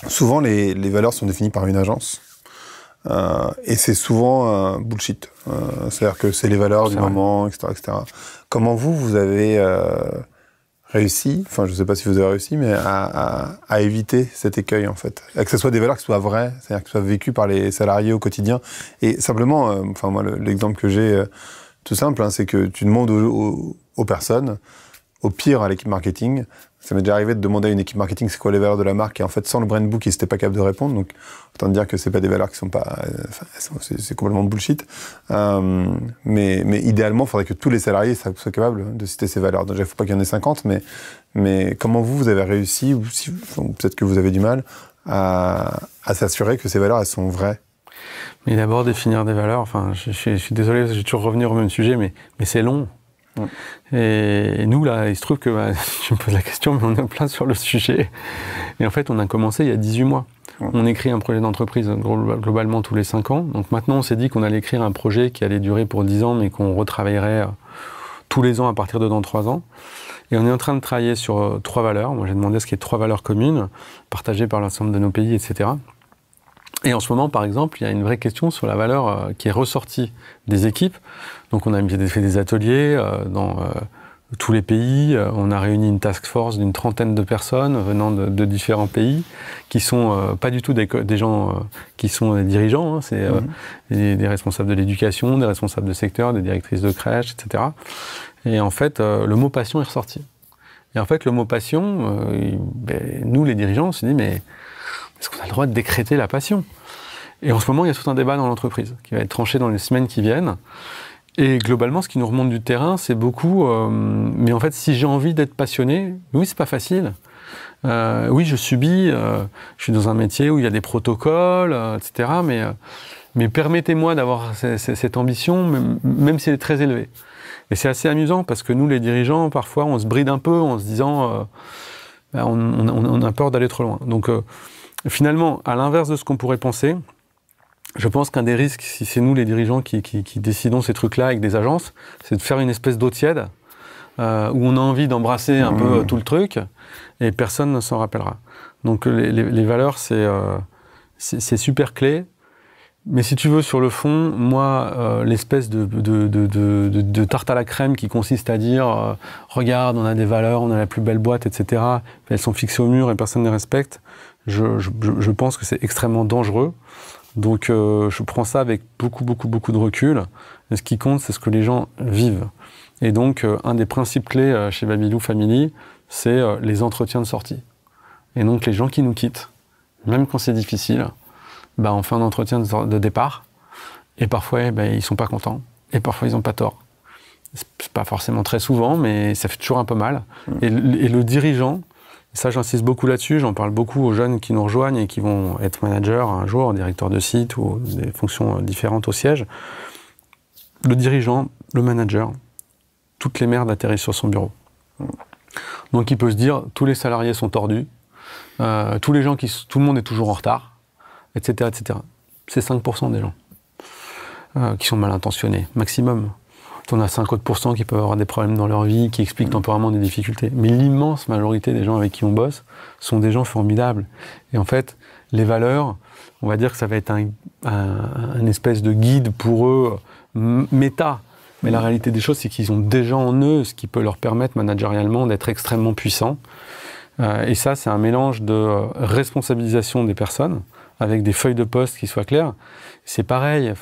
souvent les valeurs sont définies par une agence et c'est souvent bullshit. C'est-à-dire que c'est les valeurs du moment, etc., etc. Comment vous avez réussi, enfin je ne sais pas si vous avez réussi, mais à éviter cet écueil en fait, que ce soit des valeurs qui soient vraies, c'est-à-dire que ce soit vécu par les salariés au quotidien. Et simplement, enfin moi l'exemple que j'ai tout simple, hein, c'est que tu demandes aux personnes, au pire à l'équipe marketing. Ça m'est déjà arrivé de demander à une équipe marketing c'est quoi les valeurs de la marque, et en fait sans le brand book ils n'étaient pas capables de répondre, donc autant dire que c'est pas des valeurs qui sont pas, c'est complètement bullshit. Mais idéalement il faudrait que tous les salariés soient capables de citer ces valeurs. Donc il ne faut pas qu'il y en ait 50, mais comment vous avez réussi, ou peut-être que vous avez du mal à s'assurer que ces valeurs elles sont vraies? Mais d'abord définir des valeurs, enfin je suis désolé, je vais toujours revenir au même sujet, mais c'est long. Et nous, là, il se trouve que, tu me poses la question, mais on est plein sur le sujet. Et en fait, on a commencé il y a 18 mois. On écrit un projet d'entreprise globalement tous les 5 ans. Donc maintenant, on s'est dit qu'on allait écrire un projet qui allait durer pour 10 ans, mais qu'on retravaillerait tous les ans à partir de dans 3 ans. Et on est en train de travailler sur 3 valeurs. Moi, j'ai demandé ce qu'il y ait 3 valeurs communes, partagées par l'ensemble de nos pays, etc. Et en ce moment, par exemple, il y a une vraie question sur la valeur qui est ressortie des équipes. Donc on a fait des ateliers dans tous les pays. On a réuni une task force d'une 30aine de personnes venant de différents pays, qui sont pas du tout des gens qui sont des dirigeants. Hein, c'est des responsables de l'éducation, des responsables de secteur, des directrices de crèche, etc. Et en fait, le mot passion est ressorti. Et en fait, le mot passion, nous les dirigeants, on s'est dit, mais est-ce qu'on a le droit de décréter la passion? Et en ce moment, il y a tout un débat dans l'entreprise qui va être tranché dans les semaines qui viennent. Et globalement, ce qui nous remonte du terrain, c'est beaucoup... mais en fait, si j'ai envie d'être passionné, oui, c'est pas facile. Oui, je subis, je suis dans un métier où il y a des protocoles, etc. Mais permettez-moi d'avoir cette ambition, même si elle est très élevée. Et c'est assez amusant parce que nous, les dirigeants, parfois, on se bride un peu en se disant... on a peur d'aller trop loin. Donc... finalement, à l'inverse de ce qu'on pourrait penser, je pense qu'un des risques, si c'est nous les dirigeants qui décidons ces trucs-là avec des agences, c'est de faire une espèce d'eau tiède où on a envie d'embrasser un peu tout le truc et personne ne s'en rappellera. Donc les valeurs, c'est super clé. Mais si tu veux, sur le fond, moi, l'espèce de tarte à la crème qui consiste à dire regarde, on a des valeurs, on a la plus belle boîte, etc. Elles sont fixées au mur et personne ne les respecte. Je pense que c'est extrêmement dangereux. Donc je prends ça avec beaucoup de recul. Et ce qui compte, c'est ce que les gens vivent. Et donc un des principes clés chez Babylou Family, c'est les entretiens de sortie. Et donc les gens qui nous quittent, même quand c'est difficile, on fait un entretien de départ. Et parfois, ils sont pas contents. Et parfois, ils n'ont pas tort. C'est pas forcément très souvent, mais ça fait toujours un peu mal. Et le dirigeant, ça j'insiste beaucoup là-dessus, j'en parle beaucoup aux jeunes qui nous rejoignent et qui vont être managers un jour, directeurs de site ou des fonctions différentes au siège. Le dirigeant, le manager, toutes les merdes atterrissent sur son bureau. Donc il peut se dire, tous les salariés sont tordus, tout le monde est toujours en retard, etc. etc. C'est 5% des gens qui sont mal intentionnés, maximum. On a 5 autres % qui peuvent avoir des problèmes dans leur vie, qui expliquent temporairement des difficultés. Mais l'immense majorité des gens avec qui on bosse sont des gens formidables. Et en fait, les valeurs, on va dire que ça va être un espèce de guide pour eux, méta. Mais la réalité des choses, c'est qu'ils ont déjà en eux ce qui peut leur permettre managérialement d'être extrêmement puissants. Et ça, c'est un mélange de responsabilisation des personnes, avec des feuilles de poste qui soient claires. C'est pareil,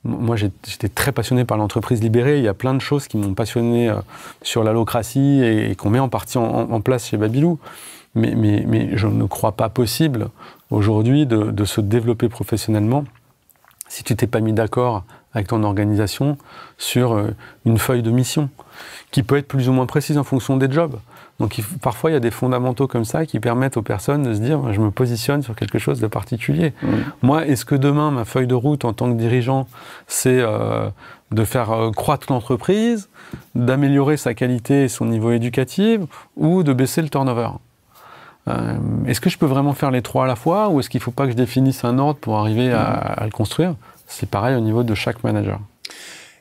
moi j'étais très passionné par l'entreprise libérée, il y a plein de choses qui m'ont passionné sur l'allocratie et qu'on met en partie en place chez Babylou. Mais je ne crois pas possible aujourd'hui de se développer professionnellement si tu t'es pas mis d'accord avec ton organisation sur une feuille de mission, qui peut être plus ou moins précise en fonction des jobs. Donc parfois, il y a des fondamentaux comme ça qui permettent aux personnes de se dire « je me positionne sur quelque chose de particulier ». Moi, est-ce que demain, ma feuille de route en tant que dirigeant, c'est de faire croître l'entreprise, d'améliorer sa qualité et son niveau éducatif, ou de baisser le turnover ? Est-ce que je peux vraiment faire les trois à la fois, ou est-ce qu'il ne faut pas que je définisse un ordre pour arriver à le construire ? C'est pareil au niveau de chaque manager.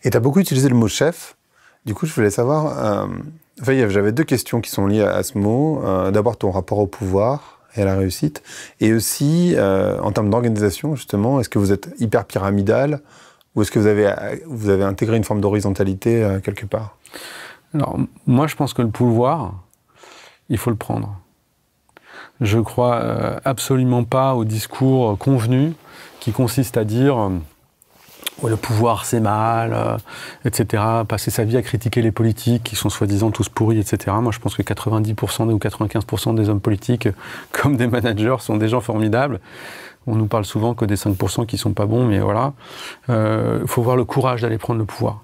Et tu as beaucoup utilisé le mot « chef ». Du coup, je voulais savoir... j'avais 2 questions qui sont liées à ce mot. D'abord, ton rapport au pouvoir et à la réussite. Et aussi, en termes d'organisation, justement, est-ce que vous êtes hyper pyramidal ou est-ce que vous avez intégré une forme d'horizontalité quelque part ? Alors, moi, je pense que le pouvoir, il faut le prendre. Je crois absolument pas au discours convenu qui consiste à dire le pouvoir c'est mal, etc. Passer sa vie à critiquer les politiques qui sont soi-disant tous pourris, etc. Moi je pense que 90% ou 95% des hommes politiques comme des managers sont des gens formidables. On nous parle souvent que des 5% qui sont pas bons, mais voilà. Il faut avoir le courage d'aller prendre le pouvoir.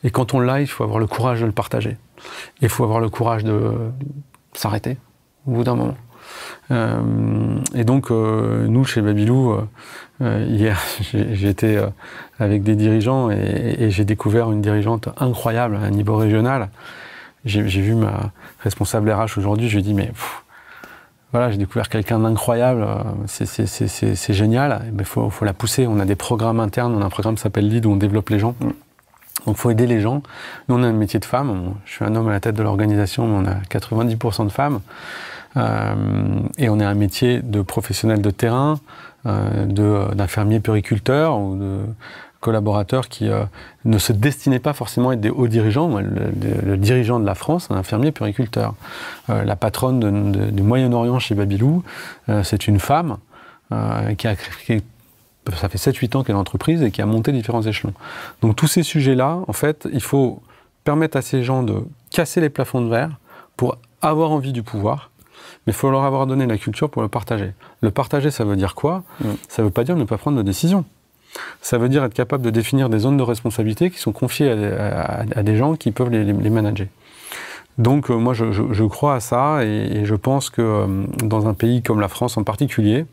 Et quand on l'a, il faut avoir le courage de le partager. Et il faut avoir le courage de s'arrêter au bout d'un moment. Et donc, nous, chez Babylou, hier, j'ai été avec des dirigeants et j'ai découvert une dirigeante incroyable à un niveau régional. J'ai vu ma responsable RH aujourd'hui, je lui ai dit, mais voilà, j'ai découvert quelqu'un d'incroyable, c'est génial, mais faut la pousser. On a des programmes internes, on a un programme qui s'appelle Lead où on développe les gens. Donc il faut aider les gens. Nous, on a un métier de femme. Je suis un homme à la tête de l'organisation, mais on a 90% de femmes. Et on a un métier de professionnel de terrain, d'infirmier puriculteur ou de collaborateurs qui ne se destinaient pas forcément à être des hauts dirigeants. Moi, le dirigeant de la France, un infirmier puriculteur. La patronne du Moyen-Orient chez Babylou, c'est une femme qui a créé. Ça fait 7-8 ans qu'elle est entreprise et qui a monté différents échelons. Donc tous ces sujets-là, en fait, il faut permettre à ces gens de casser les plafonds de verre pour avoir envie du pouvoir, mais il faut leur avoir donné la culture pour le partager. Le partager, ça veut dire quoi ? Ça ne veut pas dire ne pas prendre de décision. Ça veut dire être capable de définir des zones de responsabilité qui sont confiées à des gens qui peuvent les manager. Donc moi, je crois à ça et je pense que dans un pays comme la France en particulier,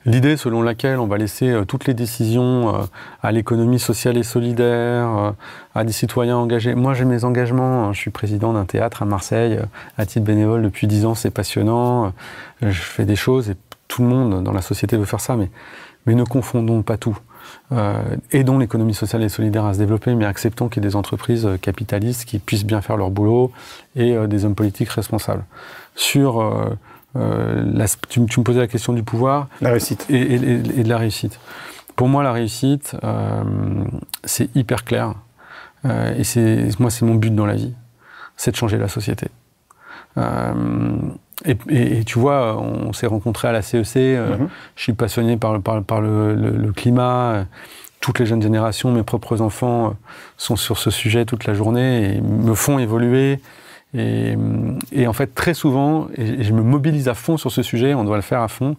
l'idée selon laquelle on va laisser toutes les décisions à l'économie sociale et solidaire, à des citoyens engagés. Moi, j'ai mes engagements. Je suis président d'un théâtre à Marseille, à titre bénévole depuis 10 ans. C'est passionnant. Je fais des choses et tout le monde dans la société veut faire ça. Mais ne confondons pas tout. Aidons l'économie sociale et solidaire à se développer, mais acceptons qu'il y ait des entreprises capitalistes qui puissent bien faire leur boulot et des hommes politiques responsables. Sur... tu me posais la question du pouvoir. La réussite. Et de la réussite. Pour moi, la réussite, c'est hyper clair. Et moi, c'est mon but dans la vie. C'est de changer la société. Et tu vois, on s'est rencontrés à la CEC. Je suis passionné par le climat. Toutes les jeunes générations, mes propres enfants sont sur ce sujet toute la journée et me font évoluer. Et en fait, très souvent, et je me mobilise à fond sur ce sujet, on doit le faire à fond,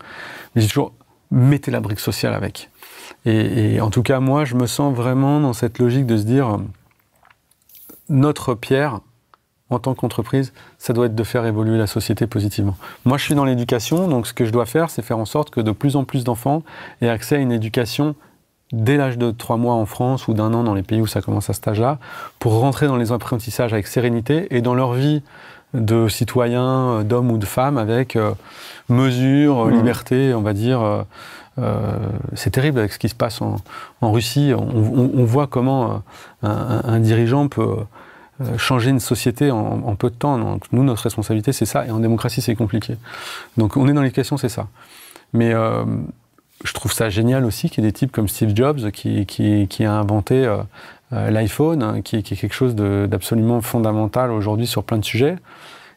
mais j'ai toujours, mettez la brique sociale avec. Et en tout cas, moi, je me sens vraiment dans cette logique de se dire, notre pierre, en tant qu'entreprise, ça doit être de faire évoluer la société positivement. Moi, je suis dans l'éducation, donc ce que je dois faire, c'est faire en sorte que de plus en plus d'enfants aient accès à une éducation dès l'âge de 3 mois en France ou d'1 an dans les pays où ça commence à cet âge-là, pour rentrer dans les apprentissages avec sérénité et dans leur vie de citoyens, d'hommes ou de femmes, avec mesure, liberté, on va dire. C'est terrible avec ce qui se passe en Russie. On voit comment un dirigeant peut changer une société en peu de temps. Donc, nous, notre responsabilité, c'est ça. Et en démocratie, c'est compliqué. Donc on est dans l'éducation, c'est ça. Mais... je trouve ça génial aussi qu'il y ait des types comme Steve Jobs qui a inventé l'iPhone, qui est quelque chose d'absolument fondamental aujourd'hui sur plein de sujets.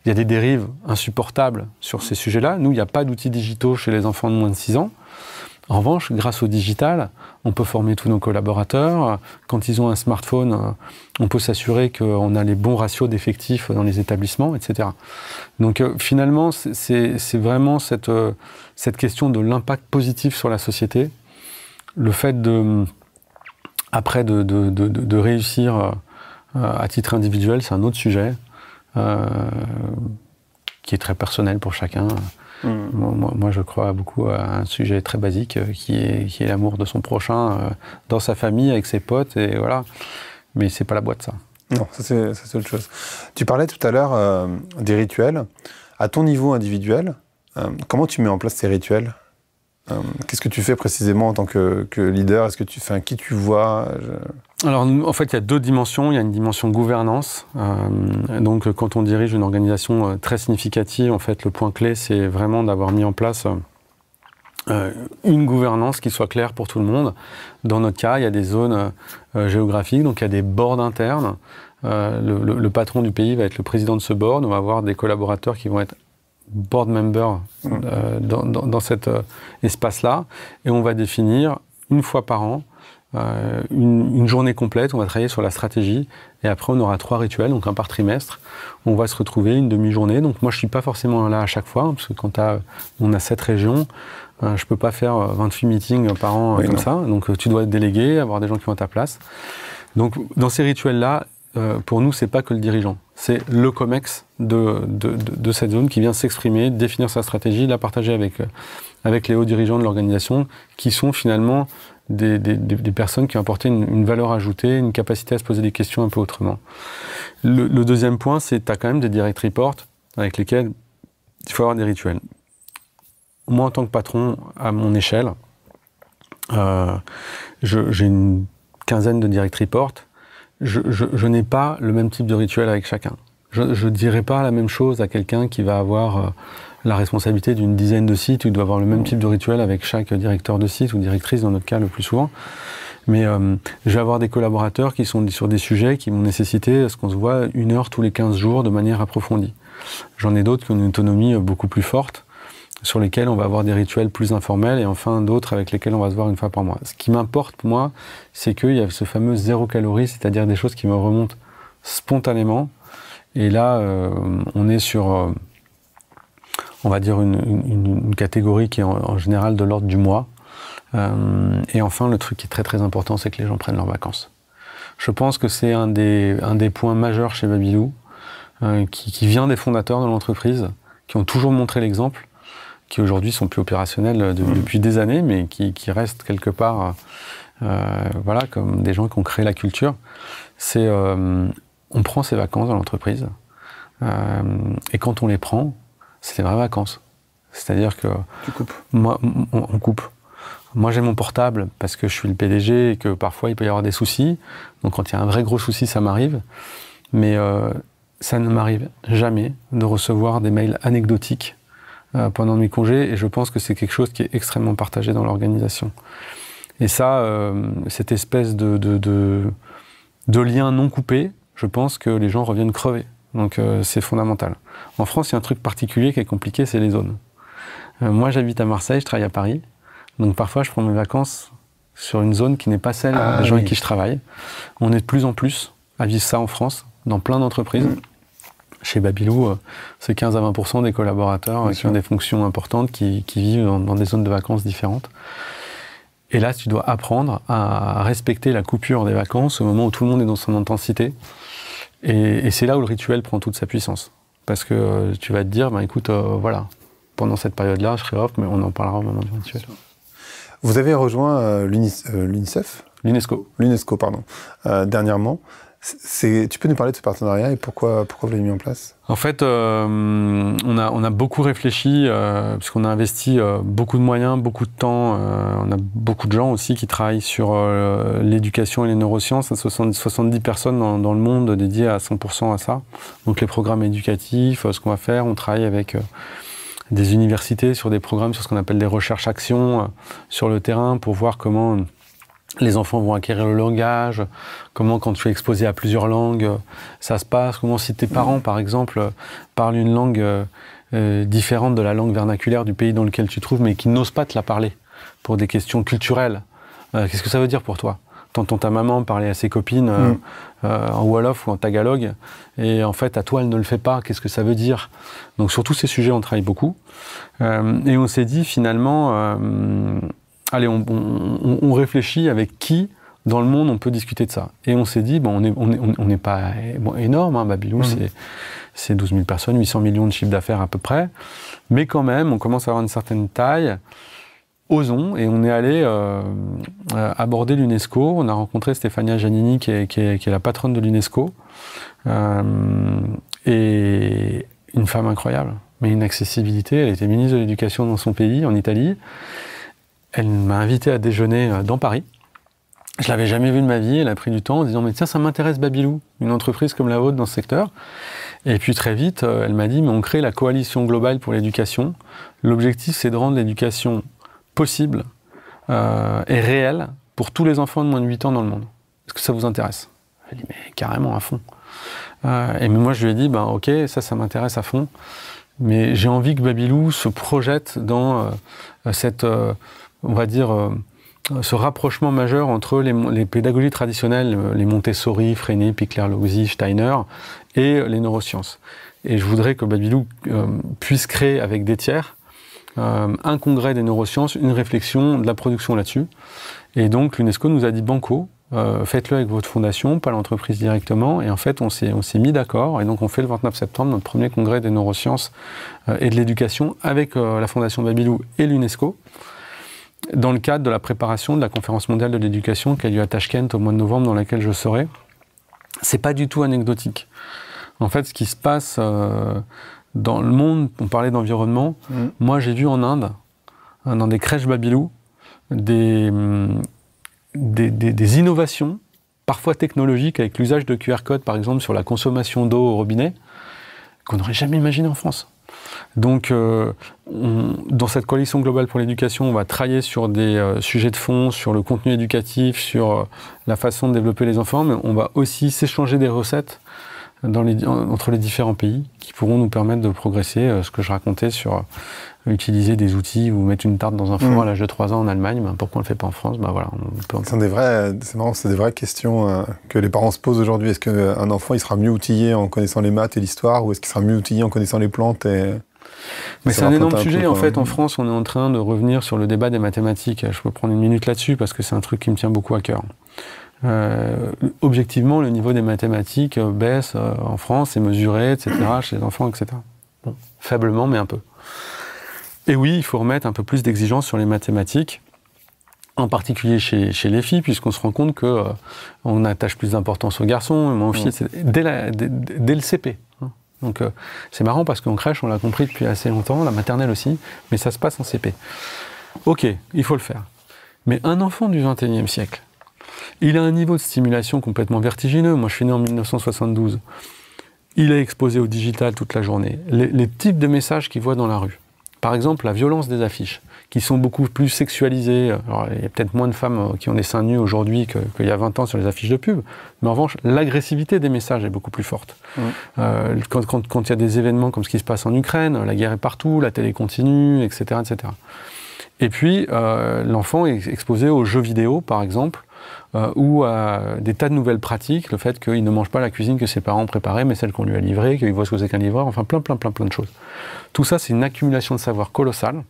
Il y a des dérives insupportables sur ces sujets-là. Nous, il n'y a pas d'outils digitaux chez les enfants de moins de 6 ans. En revanche, grâce au digital, on peut former tous nos collaborateurs. Quand ils ont un smartphone, on peut s'assurer qu'on a les bons ratios d'effectifs dans les établissements, etc. Donc finalement, c'est vraiment cette question de l'impact positif sur la société. Le fait de réussir à titre individuel, c'est un autre sujet qui est très personnel pour chacun. Moi, je crois beaucoup à un sujet très basique qui est l'amour de son prochain dans sa famille, avec ses potes, et voilà. Mais c'est pas la boîte, ça. Non, ça c'est autre chose. Tu parlais tout à l'heure des rituels. À ton niveau individuel, comment tu mets en place ces rituels ? Qu'est-ce que tu fais précisément en tant que leader ? Est-ce que tu fais qui tu vois ? Alors, en fait, il y a 2 dimensions. Il y a une dimension gouvernance. Donc, quand on dirige une organisation très significative, en fait, le point clé, c'est vraiment d'avoir mis en place une gouvernance qui soit claire pour tout le monde. Dans notre cas, il y a des zones géographiques, donc il y a des boards internes le patron du pays va être le président de ce board. On va avoir des collaborateurs qui vont être board members dans cet espace-là. Et on va définir une fois par an une journée complète. On va travailler sur la stratégie. Et après, on aura 3 rituels, donc un par trimestre. On va se retrouver une demi-journée. Donc moi, je ne suis pas forcément là à chaque fois, parce que quand on a 7 régions, je ne peux pas faire 28 meetings par an comme ça. Donc tu dois être délégué, avoir des gens qui vont à ta place. Donc dans ces rituels-là, pour nous, c'est pas que le dirigeant. C'est le COMEX de cette zone qui vient s'exprimer, définir sa stratégie, la partager avec les hauts dirigeants de l'organisation, qui sont finalement des personnes qui ont apporté une valeur ajoutée, une capacité à se poser des questions un peu autrement. Le deuxième point, c'est que tu as quand même des direct reports avec lesquels il faut avoir des rituels. Moi, en tant que patron, à mon échelle, j'ai une quinzaine de direct reports. Je n'ai pas le même type de rituel avec chacun. Je ne dirai pas la même chose à quelqu'un qui va avoir la responsabilité d'une dizaine de sites, ou il doit avoir le même type de rituel avec chaque directeur de site ou directrice, dans notre cas le plus souvent. Mais je vais avoir des collaborateurs qui sont sur des sujets qui vont nécessiter à ce qu'on se voit 1 heure tous les 15 jours de manière approfondie. J'en ai d'autres qui ont une autonomie beaucoup plus forte, sur lesquels on va avoir des rituels plus informels, et enfin d'autres avec lesquels on va se voir 1 fois par mois. Ce qui m'importe, moi, c'est qu'il y a ce fameux 0 calorie, c'est-à-dire des choses qui me remontent spontanément. Et là, on est sur, on va dire, une catégorie qui est en général de l'ordre du mois. Et enfin, le truc qui est très très important, c'est que les gens prennent leurs vacances. Je pense que c'est un des points majeurs chez Babylou, qui vient des fondateurs de l'entreprise, qui ont toujours montré l'exemple, qui aujourd'hui sont plus opérationnels depuis des années, mais qui restent quelque part, voilà, comme des gens qui ont créé la culture. C'est, on prend ses vacances dans l'entreprise, et quand on les prend, c'est des vraies vacances. C'est-à-dire que tu coupes. Moi, on coupe. Moi, j'ai mon portable parce que je suis le PDG et que parfois il peut y avoir des soucis. Donc, quand il y a un vrai gros souci, ça m'arrive. Mais ça ne m'arrive jamais de recevoir des mails anecdotiques pendant mes congés, et je pense que c'est quelque chose qui est extrêmement partagé dans l'organisation. Et ça, cette espèce de lien non coupé, je pense que les gens reviennent crever. Donc c'est fondamental. En France, il y a un truc particulier qui est compliqué, c'est les zones. Moi, j'habite à Marseille, je travaille à Paris. Donc parfois, je prends mes vacances sur une zone qui n'est pas celle des gens avec qui je travaille. On est de plus en plus à vivre ça en France, dans plein d'entreprises. Chez Babylou, c'est 15 à 20% des collaborateurs qui ont des fonctions importantes, qui vivent dans des zones de vacances différentes. Et là, tu dois apprendre à respecter la coupure des vacances au moment où tout le monde est dans son intensité. Et c'est là où le rituel prend toute sa puissance. Parce que tu vas te dire, ben, écoute, voilà, pendant cette période-là, je serai off, mais on en parlera au moment du rituel. Vous avez rejoint l'UNICEF ? L'UNESCO, pardon, dernièrement. Tu peux nous parler de ce partenariat et pourquoi vous l'avez mis en place ? En fait, on a beaucoup réfléchi, puisqu'on a investi beaucoup de moyens, beaucoup de temps. On a beaucoup de gens aussi qui travaillent sur l'éducation et les neurosciences. 70 personnes dans le monde dédiées à 100% à ça. Donc les programmes éducatifs, ce qu'on va faire, on travaille avec des universités sur des programmes, sur ce qu'on appelle des recherches-actions sur le terrain, pour voir comment les enfants vont acquérir le langage, comment quand tu es exposé à plusieurs langues, ça se passe, comment si tes parents, par exemple, parlent une langue différente de la langue vernaculaire du pays dans lequel tu te trouves, mais qui n'osent pas te la parler, pour des questions culturelles. Qu'est-ce que ça veut dire pour toi ? T'entends ta maman parler à ses copines en wolof ou en tagalog, et en fait, à toi, elle ne le fait pas. Qu'est-ce que ça veut dire ? Donc, sur tous ces sujets, on travaille beaucoup. Et on s'est dit, finalement... allez, on réfléchit avec qui dans le monde on peut discuter de ça. Et on s'est dit, bon, on n'est pas énorme, hein, Babylou, c'est 12 000 personnes, 800 millions de chiffre d'affaires à peu près, mais quand même, on commence à avoir une certaine taille. Osons, et on est allé aborder l'UNESCO. On a rencontré Stefania Giannini, qui est la patronne de l'UNESCO, et une femme incroyable, mais une accessibilité. Elle était ministre de l'Éducation dans son pays, en Italie. Elle m'a invité à déjeuner dans Paris. Je l'avais jamais vue de ma vie. Elle a pris du temps en disant « Mais tiens, ça m'intéresse Babylou, une entreprise comme la vôtre dans ce secteur. » Et puis très vite, elle m'a dit « Mais on crée la coalition globale pour l'éducation. L'objectif, c'est de rendre l'éducation possible et réelle pour tous les enfants de moins de 8 ans dans le monde. Est-ce que ça vous intéresse ?» Je lui ai dit, mais carrément, à fond. Et moi, je lui ai dit, ben, ok, ça m'intéresse à fond. Mais j'ai envie que Babylou se projette dans cette, on va dire, ce rapprochement majeur entre les pédagogies traditionnelles, les Montessori, Freinet, Pikler-Logzi, Steiner, et les neurosciences. Et je voudrais que Babylou puisse créer avec des tiers un congrès des neurosciences, une réflexion de la production là-dessus. Et donc l'UNESCO nous a dit banco, faites-le avec votre fondation, pas l'entreprise directement. Et en fait, on s'est mis d'accord. Et donc on fait le 29 septembre notre premier congrès des neurosciences et de l'éducation avec la Fondation Babylou et l'UNESCO, dans le cadre de la préparation de la conférence mondiale de l'éducation qui a lieu à Tachkent au mois de novembre, dans laquelle je serai. C'est pas du tout anecdotique. En fait, ce qui se passe dans le monde, on parlait d'environnement, moi j'ai vu en Inde, dans des crèches Babylou, des innovations, parfois technologiques, avec l'usage de QR code, par exemple, sur la consommation d'eau au robinet, qu'on n'aurait jamais imaginé en France. Donc, dans cette coalition globale pour l'éducation, on va travailler sur des sujets de fond, sur le contenu éducatif, sur la façon de développer les enfants, mais on va aussi s'échanger des recettes entre les différents pays qui pourront nous permettre de progresser. Ce que je racontais sur utiliser des outils ou mettre une tarte dans un four à l'âge de 3 ans en Allemagne, pourquoi on ne le fait pas en France? Voilà, c'est marrant, c'est des vraies questions que les parents se posent aujourd'hui. Est-ce qu'un enfant il sera mieux outillé en connaissant les maths et l'histoire, ou est-ce qu'il sera mieux outillé en connaissant les plantes Mais c'est un énorme sujet. En fait, en France, on est en train de revenir sur le débat des mathématiques. Je peux prendre une minute là-dessus parce que c'est un truc qui me tient beaucoup à cœur. Objectivement, le niveau des mathématiques baisse en France, c'est mesuré, etc., chez les enfants, etc. Bon, faiblement, mais un peu. Et oui, il faut remettre un peu plus d'exigence sur les mathématiques, en particulier chez les filles, puisqu'on se rend compte qu'on attache plus d'importance aux garçons et moins aux filles, dès le CP. Donc c'est marrant parce qu'en crèche, on l'a compris depuis assez longtemps, la maternelle aussi, mais ça se passe en CP. Ok, il faut le faire. Mais un enfant du XXIe siècle, il a un niveau de stimulation complètement vertigineux. Moi, je suis né en 1972. Il est exposé au digital toute la journée. Les types de messages qu'il voit dans la rue. Par exemple, la violence des affiches, qui sont beaucoup plus sexualisées. Alors, il y a peut-être moins de femmes qui ont des seins nus aujourd'hui qu'il y a 20 ans sur les affiches de pub. Mais en revanche, l'agressivité des messages est beaucoup plus forte. Quand il y a des événements comme ce qui se passe en Ukraine, la guerre est partout, la télé continue, etc. etc. Et puis, l'enfant est exposé aux jeux vidéo, par exemple, ou à des tas de nouvelles pratiques, le fait qu'il ne mange pas la cuisine que ses parents préparaient, mais celle qu'on lui a livrée, qu'il voit ce que c'est qu'un livreur, enfin plein de choses. Tout ça, c'est une accumulation de savoir colossale,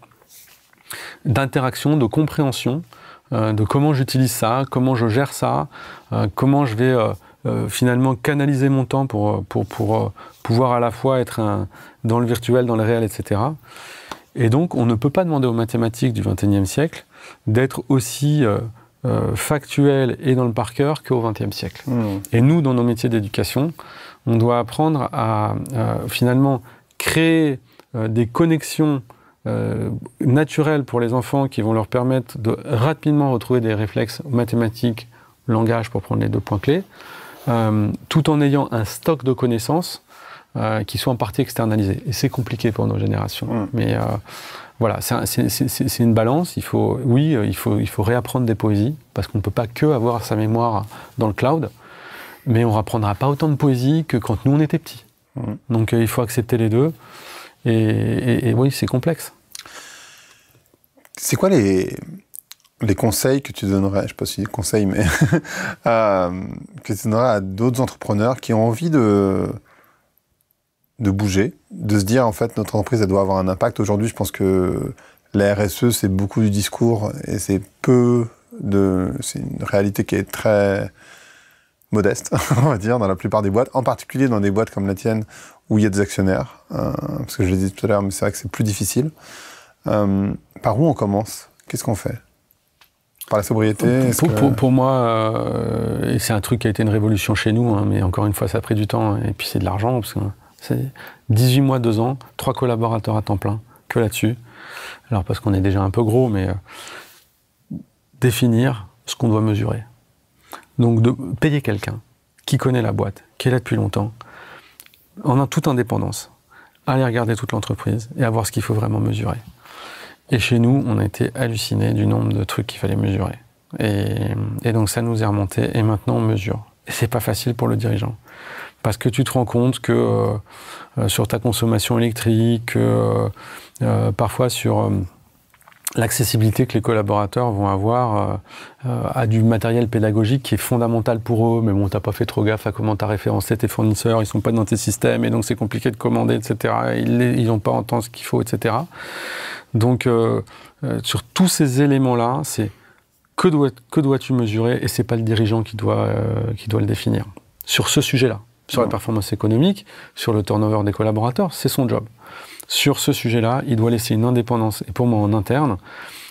d'interaction, de compréhension, de comment j'utilise ça, comment je gère ça, comment je vais finalement canaliser mon temps pour pouvoir à la fois être dans le virtuel, dans le réel, etc. Et donc, on ne peut pas demander aux mathématiques du XXIe siècle d'être aussi factuel et dans le par cœur qu'au XXe siècle. Et nous, dans nos métiers d'éducation, on doit apprendre à finalement créer des connexions naturelles pour les enfants qui vont leur permettre de rapidement retrouver des réflexes mathématiques, langage pour prendre les 2 points clés, tout en ayant un stock de connaissances qui sont en partie externalisées. Et c'est compliqué pour nos générations. Mais voilà, c'est une balance. Il faut réapprendre des poésies, parce qu'on ne peut pas que avoir sa mémoire dans le cloud, mais on ne rapprendra pas autant de poésie que quand nous, on était petits. Donc il faut accepter les deux. Et oui, c'est complexe. C'est quoi les conseils que tu donnerais, je ne sais pas si c'est des conseils, mais que tu donnerais à d'autres entrepreneurs qui ont envie de bouger, de se dire en fait notre entreprise elle doit avoir un impact. Aujourd'hui, je pense que la RSE c'est beaucoup du discours et c'est une réalité qui est très modeste, on va dire, dans la plupart des boîtes, en particulier dans des boîtes comme la tienne où il y a des actionnaires, parce que je l'ai dit tout à l'heure, mais c'est vrai que c'est plus difficile. Par où on commence? Qu'est-ce qu'on fait? Par la sobriété? Pour moi, et c'est un truc qui a été une révolution chez nous, mais encore une fois, ça a pris du temps, et puis c'est de l'argent, parce que c'est 18 mois, 2 ans, 3 collaborateurs à temps plein, que là-dessus. Alors parce qu'on est déjà un peu gros, mais définir ce qu'on doit mesurer. Donc de payer quelqu'un qui connaît la boîte, qui est là depuis longtemps, en toute indépendance, aller regarder toute l'entreprise et à voir ce qu'il faut vraiment mesurer. Et chez nous, on a été hallucinés du nombre de trucs qu'il fallait mesurer. Et donc ça nous est remonté, et maintenant on mesure. Et c'est pas facile pour le dirigeant. Parce que tu te rends compte que sur ta consommation électrique, parfois sur l'accessibilité que les collaborateurs vont avoir à du matériel pédagogique qui est fondamental pour eux, mais bon, t'as pas fait trop gaffe à comment t'as référencé tes fournisseurs, ils sont pas dans tes systèmes, et donc c'est compliqué de commander, etc. Ils n'ont pas entendu ce qu'il faut, etc. Donc, sur tous ces éléments-là, c'est que dois-tu mesurer, et c'est pas le dirigeant qui doit le définir. Sur ce sujet-là, sur la performance économique, sur le turnover des collaborateurs, c'est son job. Sur ce sujet-là, il doit laisser une indépendance, et pour moi en interne,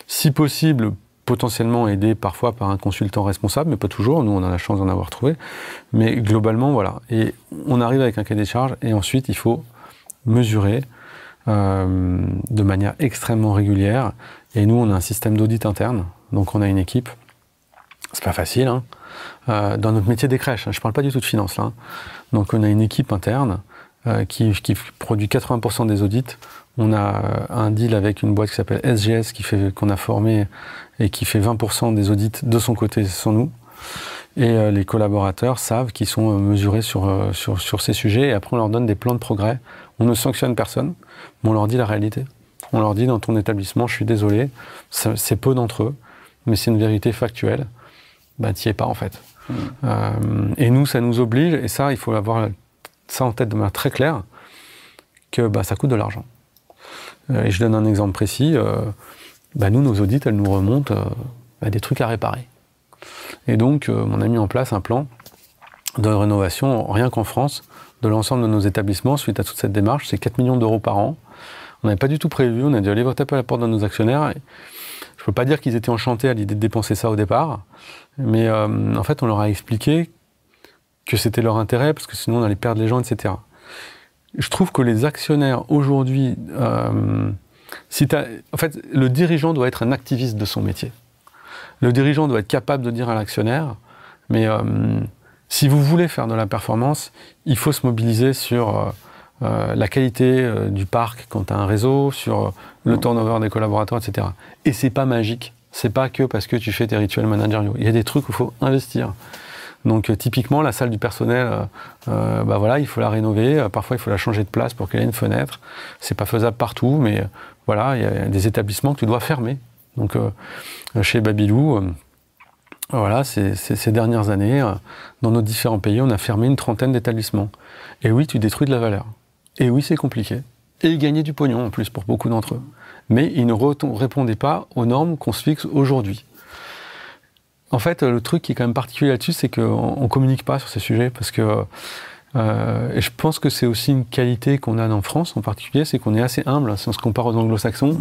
si possible, potentiellement aidé parfois par un consultant responsable, mais pas toujours, nous on a la chance d'en avoir trouvé, mais globalement, voilà. Et on arrive avec un cahier des charges, et ensuite il faut mesurer de manière extrêmement régulière, et nous on a un système d'audit interne, donc on a une équipe, c'est pas facile, hein, dans notre métier des crèches, hein, je parle pas du tout de finance là, hein. Donc on a une équipe interne qui produit 80% des audits. On a un deal avec une boîte qui s'appelle SGS qu'on a formé et qui fait 20% des audits de son côté sans nous. Et les collaborateurs savent qu'ils sont mesurés sur ces sujets, et après on leur donne des plans de progrès. On ne sanctionne personne, mais on leur dit la réalité. On leur dit, dans ton établissement, je suis désolé, c'est peu d'entre eux, mais c'est une vérité factuelle. Bah, t'y es pas en fait. Et nous, ça nous oblige, et ça, il faut avoir ça en tête de manière très claire, que bah, ça coûte de l'argent. Et je donne un exemple précis. Bah, nous, nos audits, elles nous remontent à des trucs à réparer. Et donc, on a mis en place un plan de rénovation, rien qu'en France, de l'ensemble de nos établissements, suite à toute cette démarche. C'est 4 millions d'euros par an. On n'avait pas du tout prévu, on a dû aller taper à la porte de nos actionnaires. Et je ne peux pas dire qu'ils étaient enchantés à l'idée de dépenser ça au départ, mais en fait, on leur a expliqué que c'était leur intérêt, parce que sinon on allait perdre les gens, etc. Je trouve que les actionnaires aujourd'hui, en fait, le dirigeant doit être un activiste de son métier. Le dirigeant doit être capable de dire à l'actionnaire, mais si vous voulez faire de la performance, il faut se mobiliser sur la qualité du parc quand tu as un réseau, sur le turnover des collaborateurs, etc. Et c'est pas magique. C'est pas que parce que tu fais tes rituels managériaux. Il y a des trucs où il faut investir. Donc typiquement, la salle du personnel, bah voilà, il faut la rénover. Parfois, il faut la changer de place pour qu'elle ait une fenêtre. C'est pas faisable partout, mais voilà, il y a des établissements que tu dois fermer. Donc chez Babylou, voilà, ces dernières années, dans nos différents pays, on a fermé une trentaine d'établissements. Et oui, tu détruis de la valeur. Et oui, c'est compliqué. Et ils gagnaient du pognon en plus pour beaucoup d'entre eux. Mais ils ne répondaient pas aux normes qu'on se fixe aujourd'hui. En fait, le truc qui est quand même particulier là-dessus, c'est qu'on ne communique pas sur ces sujets, parce que, et je pense que c'est aussi une qualité qu'on a en France en particulier, c'est qu'on est assez humble, si on se compare aux anglo-saxons.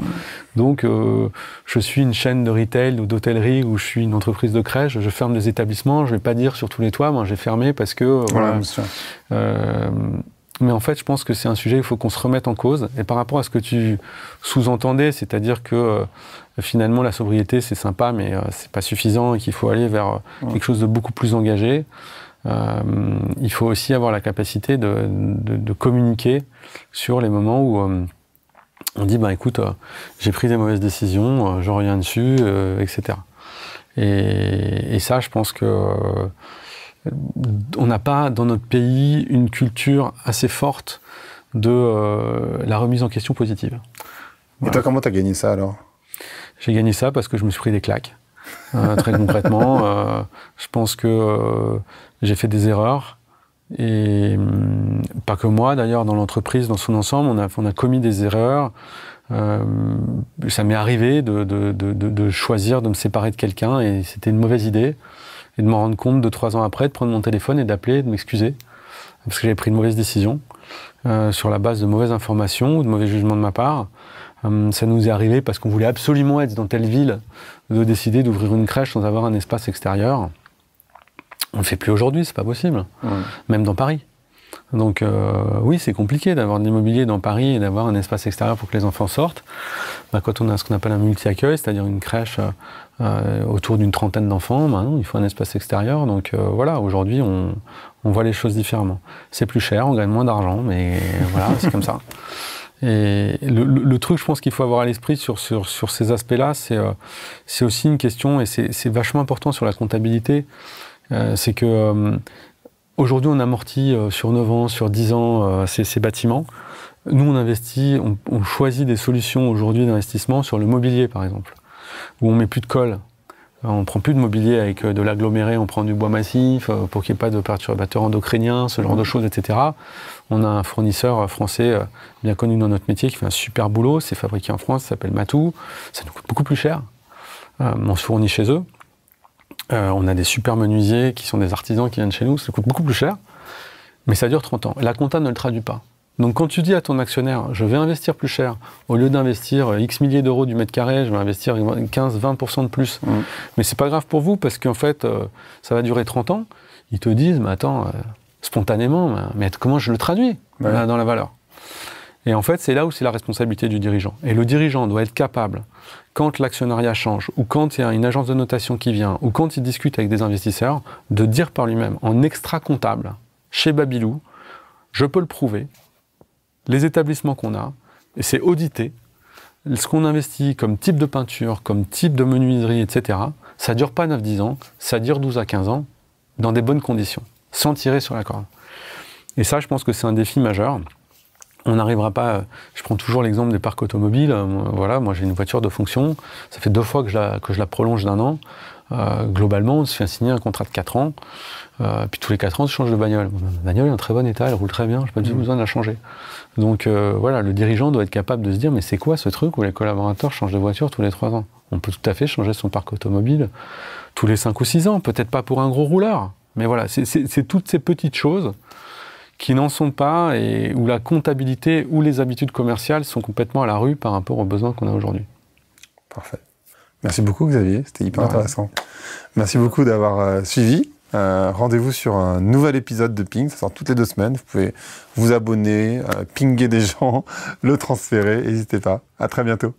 Donc, je suis une chaîne de retail ou d'hôtellerie, ou je suis une entreprise de crèche, je ferme des établissements, je ne vais pas dire sur tous les toits, moi j'ai fermé parce que... voilà. Mais en fait, je pense que c'est un sujet où il faut qu'on se remette en cause. Et par rapport à ce que tu sous-entendais, c'est-à-dire que finalement la sobriété c'est sympa, mais c'est pas suffisant et qu'il faut aller vers quelque chose de beaucoup plus engagé. Il faut aussi avoir la capacité de communiquer sur les moments où on dit, bah écoute, j'ai pris des mauvaises décisions, je reviens dessus, etc. Et ça, je pense que on n'a pas dans notre pays une culture assez forte de la remise en question positive. Voilà. Et toi, comment tu as gagné ça alors? J'ai gagné ça parce que je me suis pris des claques, très concrètement. Je pense que j'ai fait des erreurs, et pas que moi d'ailleurs, dans l'entreprise, dans son ensemble, on a commis des erreurs. Ça m'est arrivé de choisir de me séparer de quelqu'un, et c'était une mauvaise idée. Et de m'en rendre compte 2-3 ans après, de prendre mon téléphone et d'appeler, de m'excuser, parce que j'avais pris une mauvaise décision, sur la base de mauvaises informations ou de mauvais jugements de ma part. Ça nous est arrivé parce qu'on voulait absolument être dans telle ville, de décider d'ouvrir une crèche sans avoir un espace extérieur. On ne le fait plus aujourd'hui, c'est pas possible, même dans Paris. Donc oui, c'est compliqué d'avoir de l'immobilier dans Paris et d'avoir un espace extérieur pour que les enfants sortent. Bah, quand on a ce qu'on appelle un multi-accueil, c'est-à-dire une crèche autour d'une trentaine d'enfants, bah, non, il faut un espace extérieur. Donc voilà, aujourd'hui, on voit les choses différemment. C'est plus cher, on gagne moins d'argent, mais voilà, c'est comme ça. Et le truc, je pense qu'il faut avoir à l'esprit sur ces aspects-là, c'est aussi une question, et c'est vachement important sur la comptabilité. C'est que aujourd'hui, on amortit sur 9 ans, sur 10 ans ces bâtiments. Nous, on investit, on choisit des solutions aujourd'hui d'investissement sur le mobilier, par exemple, où on met plus de colle. On ne prend plus de mobilier avec de l'aggloméré, on prend du bois massif pour qu'il n'y ait pas de perturbateurs endocriniens, ce genre de choses, etc. On a un fournisseur français bien connu dans notre métier qui fait un super boulot, c'est fabriqué en France, ça s'appelle Matou, ça nous coûte beaucoup plus cher. On se fournit chez eux. On a des super menuisiers qui sont des artisans qui viennent chez nous, ça coûte beaucoup plus cher, mais ça dure 30 ans. La compta ne le traduit pas. Donc quand tu dis à ton actionnaire, je vais investir plus cher, au lieu d'investir X milliers d'euros du mètre carré, je vais investir 15-20% de plus. Mais c'est pas grave pour vous, parce qu'en fait, ça va durer 30 ans. Ils te disent, mais attends, spontanément, mais comment je le traduis dans la valeur? Et en fait, c'est là où c'est la responsabilité du dirigeant. Et le dirigeant doit être capable, quand l'actionnariat change, ou quand il y a une agence de notation qui vient, ou quand il discute avec des investisseurs, de dire par lui-même, en extra-comptable, chez Babylou, je peux le prouver, les établissements qu'on a, et c'est audité, ce qu'on investit comme type de peinture, comme type de menuiserie, etc., ça ne dure pas 9-10 ans, ça dure 12 à 15 ans, dans des bonnes conditions, sans tirer sur la corde. Et ça, je pense que c'est un défi majeur. On n'arrivera pas, je prends toujours l'exemple des parcs automobiles, voilà, moi j'ai une voiture de fonction, ça fait 2 fois que je la prolonge d'1 an, globalement on se fait signer un contrat de 4 ans, puis tous les 4 ans je change de bagnole. La bagnole est en très bon état, elle roule très bien, je n'ai pas du tout besoin de la changer. Donc voilà, le dirigeant doit être capable de se dire, mais c'est quoi ce truc où les collaborateurs changent de voiture tous les 3 ans? On peut tout à fait changer son parc automobile tous les 5 ou 6 ans, peut-être pas pour un gros rouleur, mais voilà, c'est toutes ces petites choses qui n'en sont pas et où la comptabilité ou les habitudes commerciales sont complètement à la rue par rapport aux besoins qu'on a aujourd'hui. Parfait. Merci beaucoup Xavier, c'était hyper intéressant. Merci beaucoup d'avoir suivi. Rendez-vous sur un nouvel épisode de Ping, ça sort toutes les 2 semaines. Vous pouvez vous abonner, pinguer des gens, le transférer, n'hésitez pas. À très bientôt.